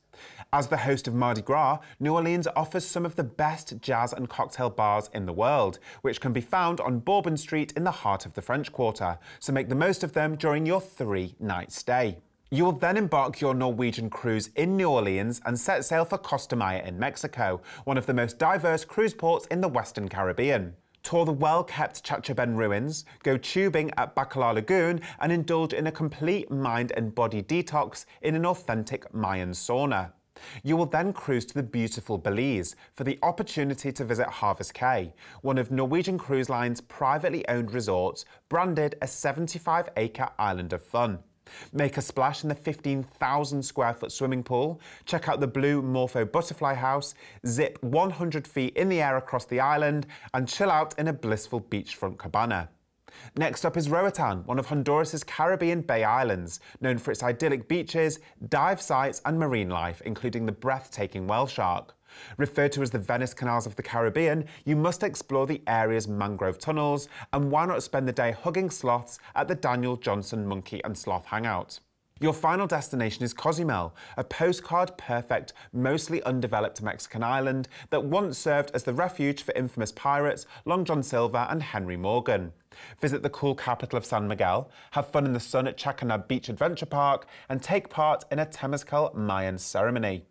As the host of Mardi Gras, New Orleans offers some of the best jazz and cocktail bars in the world, which can be found on Bourbon Street in the heart of the French Quarter, so make the most of them during your 3-night stay. You will then embark your Norwegian cruise in New Orleans and set sail for Costa Maya in Mexico, one of the most diverse cruise ports in the Western Caribbean. Tour the well-kept Chachaben ruins, go tubing at Bacalar Lagoon and indulge in a complete mind and body detox in an authentic Mayan sauna. You will then cruise to the beautiful Belize for the opportunity to visit Harvest Caye, one of Norwegian Cruise Line's privately owned resorts, branded a 75-acre island of fun. Make a splash in the 15,000 square foot swimming pool, check out the blue Morpho butterfly house, zip 100 feet in the air across the island, and chill out in a blissful beachfront cabana. Next up is Roatan, one of Honduras's Caribbean Bay Islands, known for its idyllic beaches, dive sites and marine life, including the breathtaking whale shark. Referred to as the Venice Canals of the Caribbean, you must explore the area's mangrove tunnels, and why not spend the day hugging sloths at the Daniel Johnson Monkey and Sloth Hangout. Your final destination is Cozumel, a postcard-perfect, mostly undeveloped Mexican island that once served as the refuge for infamous pirates Long John Silver and Henry Morgan. Visit the cool capital of San Miguel, have fun in the sun at Chacanab Beach Adventure Park, and take part in a Temazcal Mayan ceremony.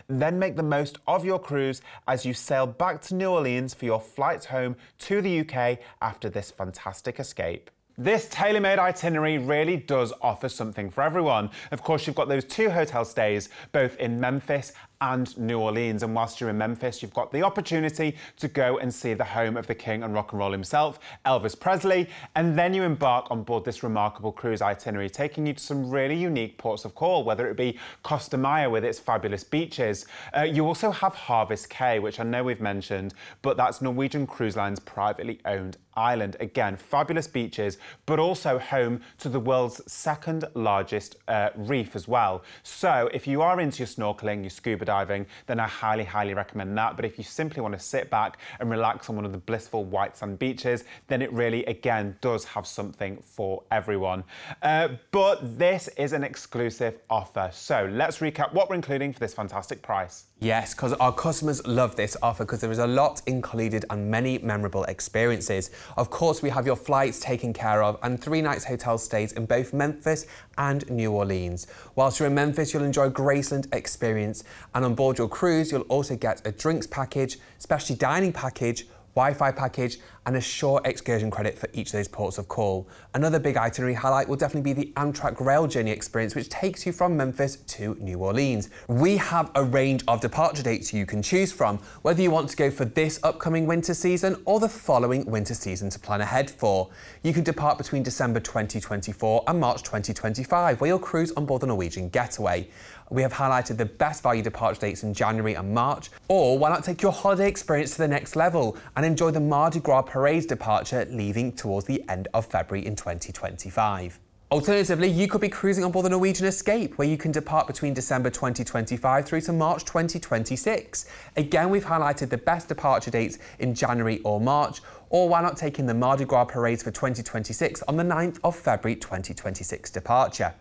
Then make the most of your cruise as you sail back to New Orleans for your flight home to the UK after this fantastic escape. This tailor-made itinerary really does offer something for everyone. Of course, you've got those 2 hotel stays, both in Memphis and New Orleans. And whilst you're in Memphis, you've got the opportunity to go and see the home of the king and rock and roll himself, Elvis Presley. And then you embark on board this remarkable cruise itinerary, taking you to some really unique ports of call, whether it be Costa Maya with its fabulous beaches. You also have Harvest Caye, which I know we've mentioned, but that's Norwegian Cruise Line's privately owned island. Again, fabulous beaches, but also home to the world's 2nd largest reef as well. So if you are into your snorkeling, your scuba diving, then I highly, highly recommend that. But if you simply want to sit back and relax on one of the blissful white sand beaches, then it really, again, does have something for everyone. But this is an exclusive offer. So let's recap what we're including for this fantastic price. Yes, because our customers love this offer because there is a lot included and many memorable experiences. Of course, we have your flights taken care of and 3 nights hotel stays in both Memphis and New Orleans. Whilst you're in Memphis, you'll enjoy Graceland experience, and on board your cruise, you'll also get a drinks package, specialty dining package, Wi-Fi package and a short excursion credit for each of those ports of call. Another big itinerary highlight will definitely be the Amtrak rail journey experience, which takes you from Memphis to New Orleans. We have a range of departure dates you can choose from, whether you want to go for this upcoming winter season or the following winter season to plan ahead for. You can depart between December 2024 and March 2025, where you'll cruise on board the Norwegian Getaway. We have highlighted the best value departure dates in January and March, or why not take your holiday experience to the next level and enjoy the Mardi Gras Parade's departure leaving towards the end of February in 2025. Alternatively, you could be cruising on board the Norwegian Escape, where you can depart between December 2025 through to March 2026. Again, we've highlighted the best departure dates in January or March, or why not taking the Mardi Gras Parades for 2026 on the 9th of February 2026 departure.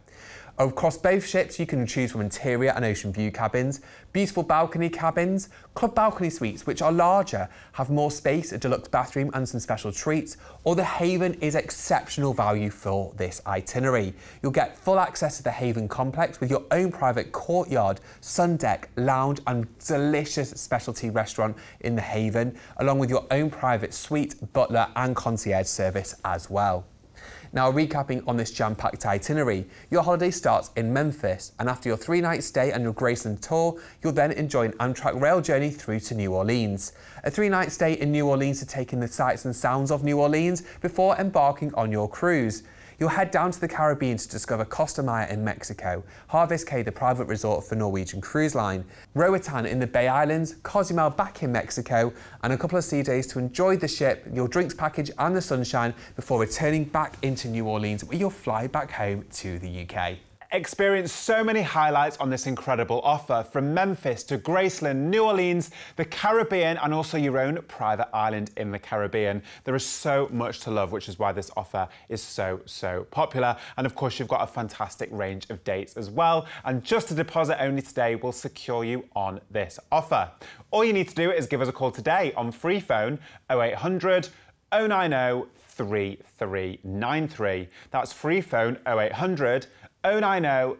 Across both ships, you can choose from interior and ocean view cabins, beautiful balcony cabins, club balcony suites, which are larger, have more space, a deluxe bathroom and some special treats, or the Haven is exceptional value for this itinerary. You'll get full access to the Haven complex with your own private courtyard, sun deck, lounge and delicious specialty restaurant in the Haven, along with your own private suite, butler and concierge service as well. Now, recapping on this jam-packed itinerary, your holiday starts in Memphis, and after your 3-night stay and your Graceland tour, you'll then enjoy an Amtrak rail journey through to New Orleans. A 3-night stay in New Orleans to take in the sights and sounds of New Orleans before embarking on your cruise. You'll head down to the Caribbean to discover Costa Maya in Mexico, Harvest Caye, the private resort for Norwegian Cruise Line, Roatan in the Bay Islands, Cozumel back in Mexico, and a couple of sea days to enjoy the ship, your drinks package and the sunshine before returning back into New Orleans, where you'll fly back home to the UK. Experience so many highlights on this incredible offer, from Memphis to Graceland, New Orleans, the Caribbean, and also your own private island in the Caribbean. There is so much to love, which is why this offer is so popular. And of course, you've got a fantastic range of dates as well. And just a deposit only today will secure you on this offer. All you need to do is give us a call today on free phone 0800 090 3393. That's free phone 0800 090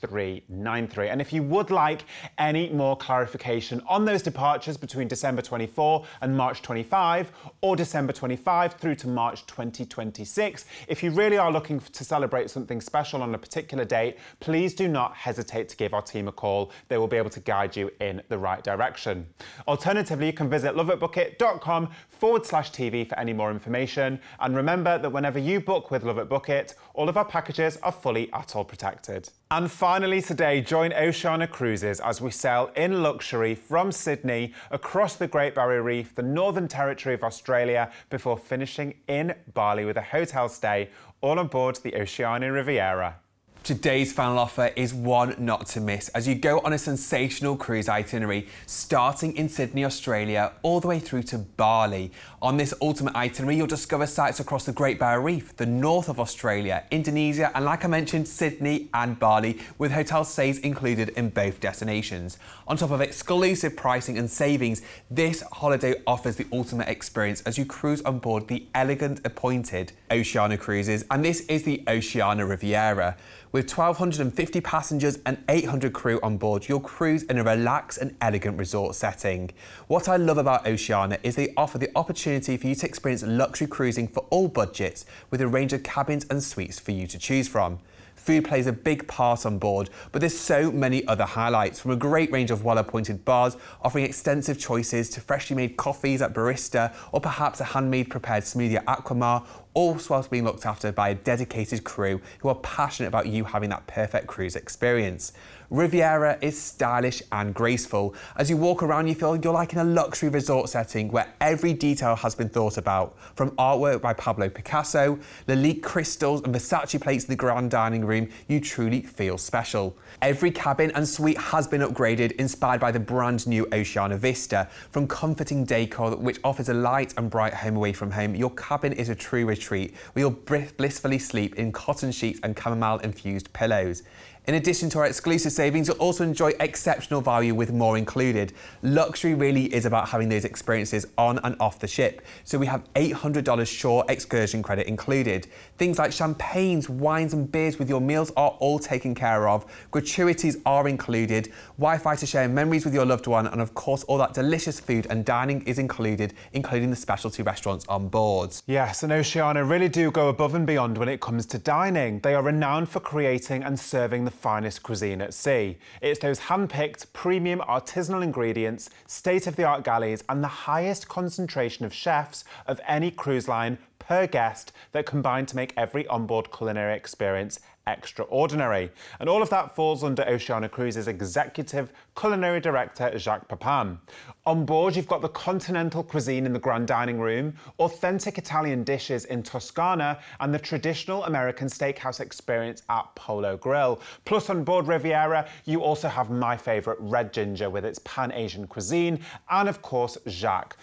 3393. And if you would like any more clarification on those departures between December 24 and March 25, or December 25 through to March 2026, if you really are looking to celebrate something special on a particular date, please do not hesitate to give our team a call. They will be able to guide you in the right direction. Alternatively, you can visit loveitbookit.com/TV for any more information. And remember that whenever you book with LoveitBookit, all of our packages are fully atoll protected. And finally today, join Oceania Cruises as we sail in luxury from Sydney across the Great Barrier Reef, the Northern Territory of Australia, before finishing in Bali with a hotel stay, all on board the Oceania Riviera. Today's final offer is one not to miss as you go on a sensational cruise itinerary starting in Sydney, Australia, all the way through to Bali. On this ultimate itinerary, you'll discover sights across the Great Barrier Reef, the north of Australia, Indonesia, and like I mentioned, Sydney and Bali, with hotel stays included in both destinations. On top of exclusive pricing and savings, this holiday offers the ultimate experience as you cruise on board the elegant appointed Oceania Cruises, and this is the Oceania Riviera. With 1,250 passengers and 800 crew on board, you'll cruise in a relaxed and elegant resort setting. What I love about Oceania is they offer the opportunity for you to experience luxury cruising for all budgets, with a range of cabins and suites for you to choose from. Food plays a big part on board, but there's so many other highlights, from a great range of well-appointed bars offering extensive choices to freshly made coffees at Barista, or perhaps a handmade prepared smoothie at Aquamar, all whilst being looked after by a dedicated crew who are passionate about you having that perfect cruise experience. Riviera is stylish and graceful. As you walk around, you feel you're like in a luxury resort setting where every detail has been thought about. From artwork by Pablo Picasso, Lalique crystals and Versace plates in the grand dining room, you truly feel special. Every cabin and suite has been upgraded, inspired by the brand new Oceania Vista. From comforting decor which offers a light and bright home away from home, your cabin is a true retreat where you'll blissfully sleep in cotton sheets and chamomile infused pillows. In addition to our exclusive savings, you'll also enjoy exceptional value with more included. Luxury really is about having those experiences on and off the ship. So we have $800 shore excursion credit included. Things like champagnes, wines and beers with your meals are all taken care of. Gratuities are included. Wi-Fi to share memories with your loved one. And of course, all that delicious food and dining is included, including the specialty restaurants on board. Yes, and Oceania really do go above and beyond when it comes to dining. They are renowned for creating and serving the finest cuisine at sea. It's those hand-picked, premium artisanal ingredients, state-of-the-art galleys and the highest concentration of chefs of any cruise line per guest that combine to make every onboard culinary experience extraordinary. And all of that falls under Oceania Cruises' Executive Culinary Director, Jacques Papin. On board, you've got the continental cuisine in the grand dining room, authentic Italian dishes in Toscana, and the traditional American steakhouse experience at Polo Grill. Plus, on board Riviera, you also have my favourite, Red Ginger, with its Pan-Asian cuisine, and of course, Jacques,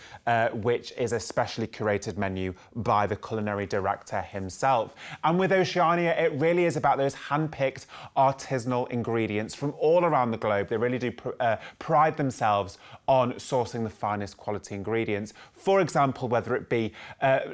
which is a specially curated menu by the culinary director himself. And with Oceania, it really is about those hand-picked artisanal ingredients from all around the globe. They really do pride themselves on sourcing the finest quality ingredients. For example, whether it be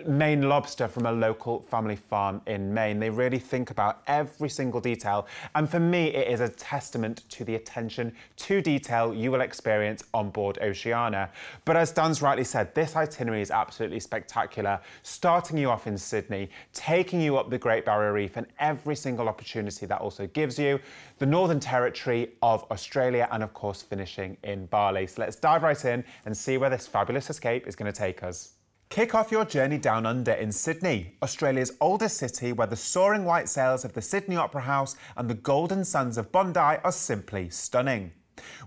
Maine lobster from a local family farm in Maine, they really think about every single detail. And for me, it is a testament to the attention to detail you will experience on board Oceania. But as Dan's rightly said, this itinerary is absolutely spectacular, starting you off in Sydney, taking you up the Great Barrier Reef and every single opportunity that also gives you, the Northern Territory of Australia, and of course finishing in Bali. So let's dive right in and see where this fabulous escape is going to take us. Kick off your journey down under in Sydney, Australia's oldest city, where the soaring white sails of the Sydney Opera House and the golden sands of Bondi are simply stunning.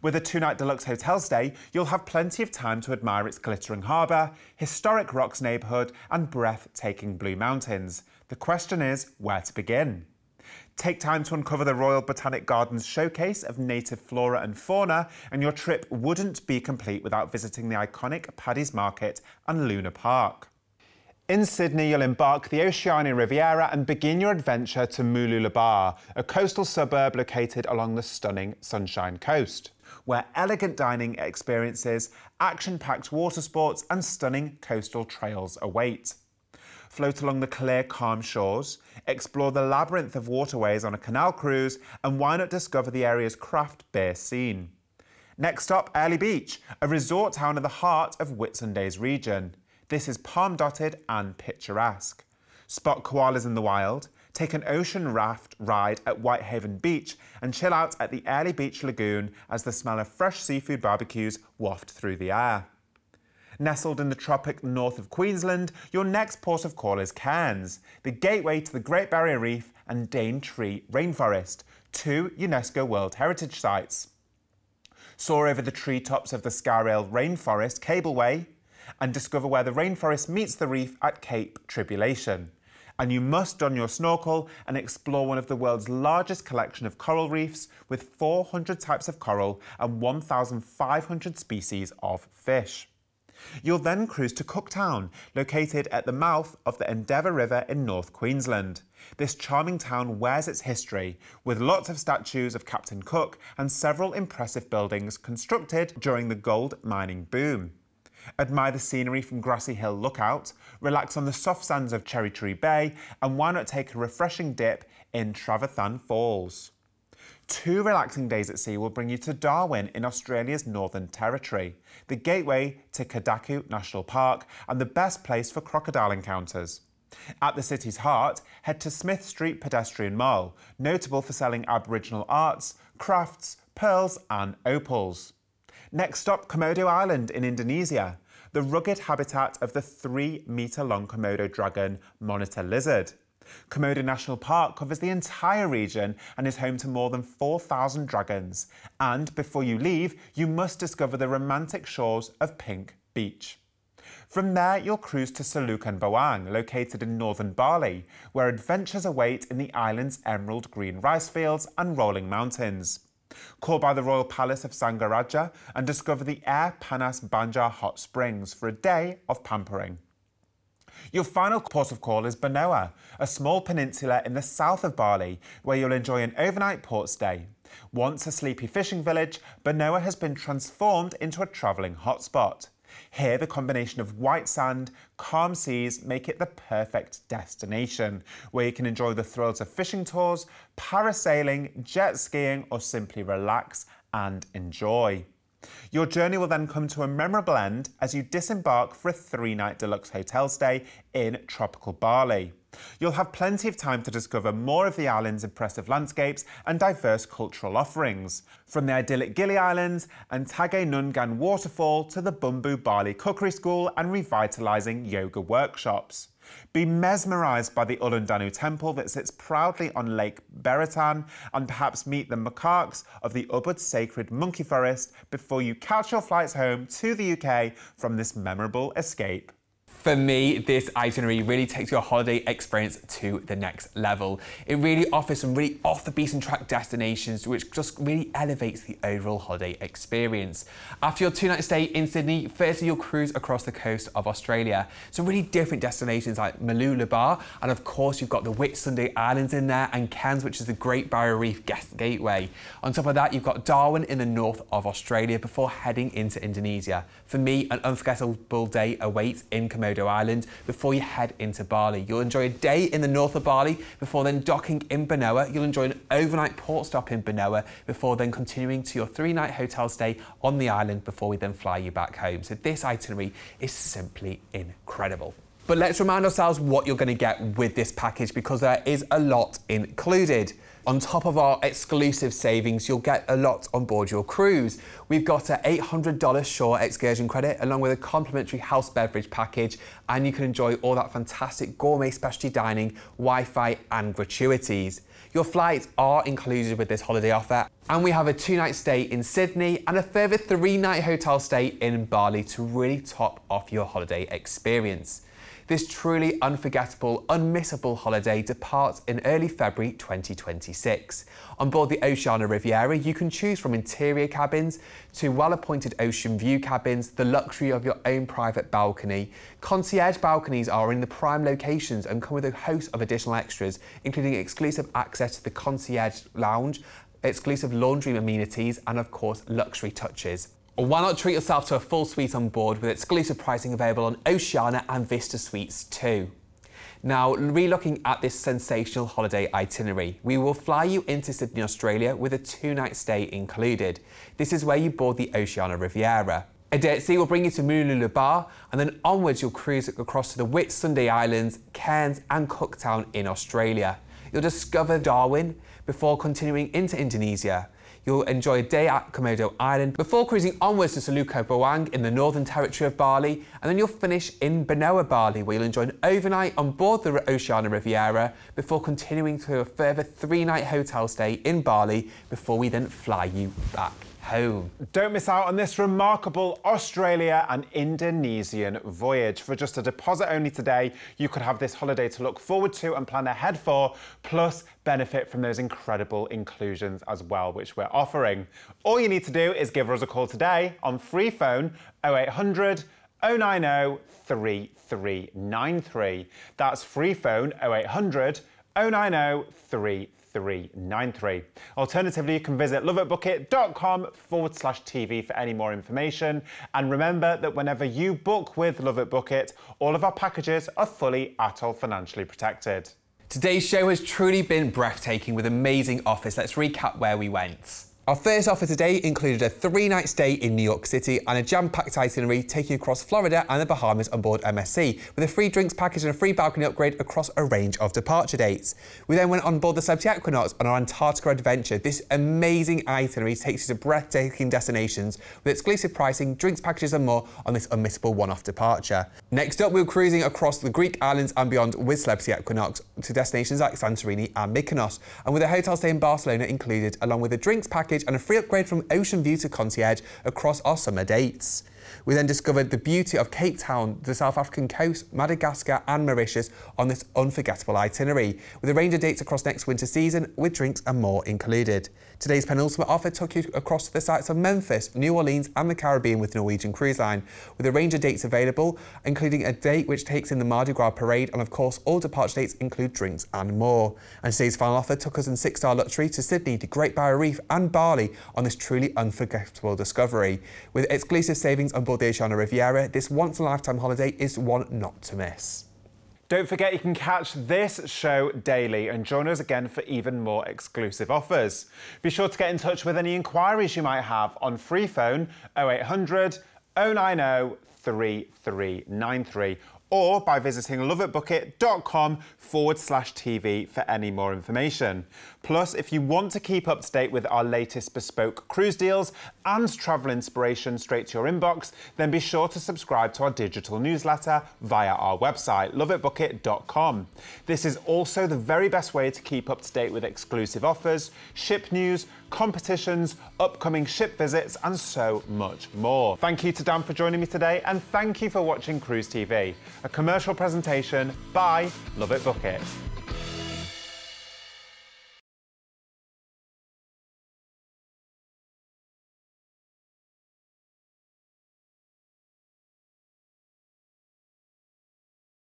With a 2-night deluxe hotel stay, you'll have plenty of time to admire its glittering harbour, historic rocks neighbourhood and breathtaking blue mountains. The question is, where to begin? Take time to uncover the Royal Botanic Gardens showcase of native flora and fauna, and your trip wouldn't be complete without visiting the iconic Paddy's Market and Luna Park. In Sydney, you'll embark the Oceania Riviera and begin your adventure to Mooloolaba, a coastal suburb located along the stunning Sunshine Coast, where elegant dining experiences, action-packed water sports and stunning coastal trails await. Float along the clear, calm shores, explore the labyrinth of waterways on a canal cruise, and why not discover the area's craft beer scene. Next up, Airlie Beach, a resort town in the heart of Whitsundays region. This is palm-dotted and picturesque. Spot koalas in the wild, take an ocean raft ride at Whitehaven Beach, and chill out at the Airlie Beach Lagoon as the smell of fresh seafood barbecues waft through the air. Nestled in the tropic north of Queensland, your next port of call is Cairns, the gateway to the Great Barrier Reef and Daintree Rainforest, 2 UNESCO World Heritage Sites. Soar over the treetops of the Skyrail Rainforest Cableway and discover where the rainforest meets the reef at Cape Tribulation. And you must don your snorkel and explore one of the world's largest collection of coral reefs with 400 types of coral and 1,500 species of fish. You'll then cruise to Cooktown, located at the mouth of the Endeavour River in North Queensland. This charming town wears its history, with lots of statues of Captain Cook and several impressive buildings constructed during the gold mining boom. Admire the scenery from Grassy Hill Lookout, relax on the soft sands of Cherry Tree Bay, and why not take a refreshing dip in Travathan Falls. 2 relaxing days at sea will bring you to Darwin in Australia's Northern Territory, the gateway to Kadaku National Park and the best place for crocodile encounters. At the city's heart, head to Smith Street Pedestrian Mall, notable for selling Aboriginal arts, crafts, pearls and opals. Next stop, Komodo Island in Indonesia, the rugged habitat of the 3-metre-long Komodo dragon monitor lizard. Komodo National Park covers the entire region and is home to more than 4,000 dragons. And before you leave, you must discover the romantic shores of Pink Beach. From there, you'll cruise to Salukan Bawang, located in northern Bali, where adventures await in the island's emerald green rice fields and rolling mountains. Call by the Royal Palace of Sangaraja and discover the Air Panas Banjar Hot Springs for a day of pampering. Your final port of call is Benoa, a small peninsula in the south of Bali, where you'll enjoy an overnight port stay. Once a sleepy fishing village, Benoa has been transformed into a travelling hotspot. Here, the combination of white sand, calm seas make it the perfect destination, where you can enjoy the thrills of fishing tours, parasailing, jet skiing, or simply relax and enjoy. Your journey will then come to a memorable end as you disembark for a 3-night deluxe hotel stay in tropical Bali. You'll have plenty of time to discover more of the island's impressive landscapes and diverse cultural offerings, from the idyllic Gili Islands and Tage Nungan waterfall to the Bumbu Bali Cookery School and revitalising yoga workshops. Be mesmerised by the Ulundanu temple that sits proudly on Lake Beratan, and perhaps meet the macaques of the Ubud Sacred Monkey Forest before you catch your flights home to the UK from this memorable escape. For me, this itinerary really takes your holiday experience to the next level. It really offers some really off-the-beaten-track destinations, which just really elevates the overall holiday experience. After your 2-night stay in Sydney, firstly you'll cruise across the coast of Australia. Some really different destinations like Mooloolaba, and of course you've got the Whitsunday Islands in there, and Cairns, which is the Great Barrier Reef guest gateway. On top of that, you've got Darwin in the north of Australia before heading into Indonesia. For me, an unforgettable day awaits in Komodo Island before you head into Bali. You'll enjoy a day in the north of Bali before then docking in Benoa. You'll enjoy an overnight port stop in Benoa before then continuing to your 3-night hotel stay on the island before we then fly you back home. So this itinerary is simply incredible. But let's remind ourselves what you're going to get with this package, because there is a lot included. On top of our exclusive savings, you'll get a lot on board your cruise. We've got an $800 shore excursion credit along with a complimentary house beverage package, and you can enjoy all that fantastic gourmet specialty dining, Wi-Fi and gratuities. Your flights are included with this holiday offer, and we have a 2-night stay in Sydney and a further 3-night hotel stay in Bali to really top off your holiday experience. This truly unforgettable, unmissable holiday departs in early February 2026. On board the Oceania Riviera, you can choose from interior cabins to well-appointed ocean view cabins, the luxury of your own private balcony. Concierge balconies are in the prime locations and come with a host of additional extras, including exclusive access to the concierge lounge, exclusive laundry amenities, and of course, luxury touches. Why not treat yourself to a full suite on board with exclusive pricing available on Oceania and Vista Suites too. Now, re-looking at this sensational holiday itinerary, we will fly you into Sydney, Australia with a 2-night stay included. This is where you board the Oceania Riviera. A day at sea will bring you to Mooloolaba, and then onwards you'll cruise across to the Whitsunday Islands, Cairns and Cooktown in Australia. You'll discover Darwin before continuing into Indonesia. You'll enjoy a day at Komodo Island before cruising onwards to Selucco Bawang in the Northern Territory of Bali, and then you'll finish in Benoa, Bali, where you'll enjoy an overnight on board the Oceania Riviera before continuing to a further 3-night hotel stay in Bali before we then fly you back home. Don't miss out on this remarkable Australia and Indonesian voyage. For just a deposit only today, you could have this holiday to look forward to and plan ahead for, plus benefit from those incredible inclusions as well, which we're offering. All you need to do is give us a call today on free phone 0800 090 3393. That's free phone 0800 090 3393. Alternatively, you can visit loveitbookit.com/TV for any more information. And remember that whenever you book with LoveitBookit, all of our packages are fully ATOL financially protected. Today's show has truly been breathtaking with amazing offers. Let's recap where we went. Our first offer today included a 3-night stay in New York City and a jam-packed itinerary taking you across Florida and the Bahamas on board MSC, with a free drinks package and a free balcony upgrade across a range of departure dates. We then went on board the Celebrity Equinox on our Antarctica adventure. This amazing itinerary takes you to breathtaking destinations with exclusive pricing, drinks packages and more on this unmissable one-off departure. Next up, we were cruising across the Greek islands and beyond with Celebrity Equinox to destinations like Santorini and Mykonos, and with a hotel stay in Barcelona included, along with a drinks package and a free upgrade from Ocean View to Concierge across our summer dates. We then discovered the beauty of Cape Town, the South African coast, Madagascar and Mauritius on this unforgettable itinerary, with a range of dates across next winter season, with drinks and more included. Today's penultimate offer took you across the sites of Memphis, New Orleans and the Caribbean with Norwegian Cruise Line, with a range of dates available, including a date which takes in the Mardi Gras parade, and of course all departure dates include drinks and more. And today's final offer took us in 6-star luxury to Sydney, the Great Barrier Reef and Bali on this truly unforgettable discovery. With exclusive savings on board the Oceania Riviera, this once-in-a-lifetime holiday is one not to miss. Don't forget you can catch this show daily and join us again for even more exclusive offers. Be sure to get in touch with any inquiries you might have on free phone 0800 090 3393 or by visiting loveitbookit.com/TV for any more information. Plus, if you want to keep up to date with our latest bespoke cruise deals and travel inspiration straight to your inbox, then be sure to subscribe to our digital newsletter via our website, loveitbookit.com. This is also the very best way to keep up to date with exclusive offers, ship news, competitions, upcoming ship visits, and so much more. Thank you to Dan for joining me today, and thank you for watching Cruise TV, a commercial presentation by LoveitBookit.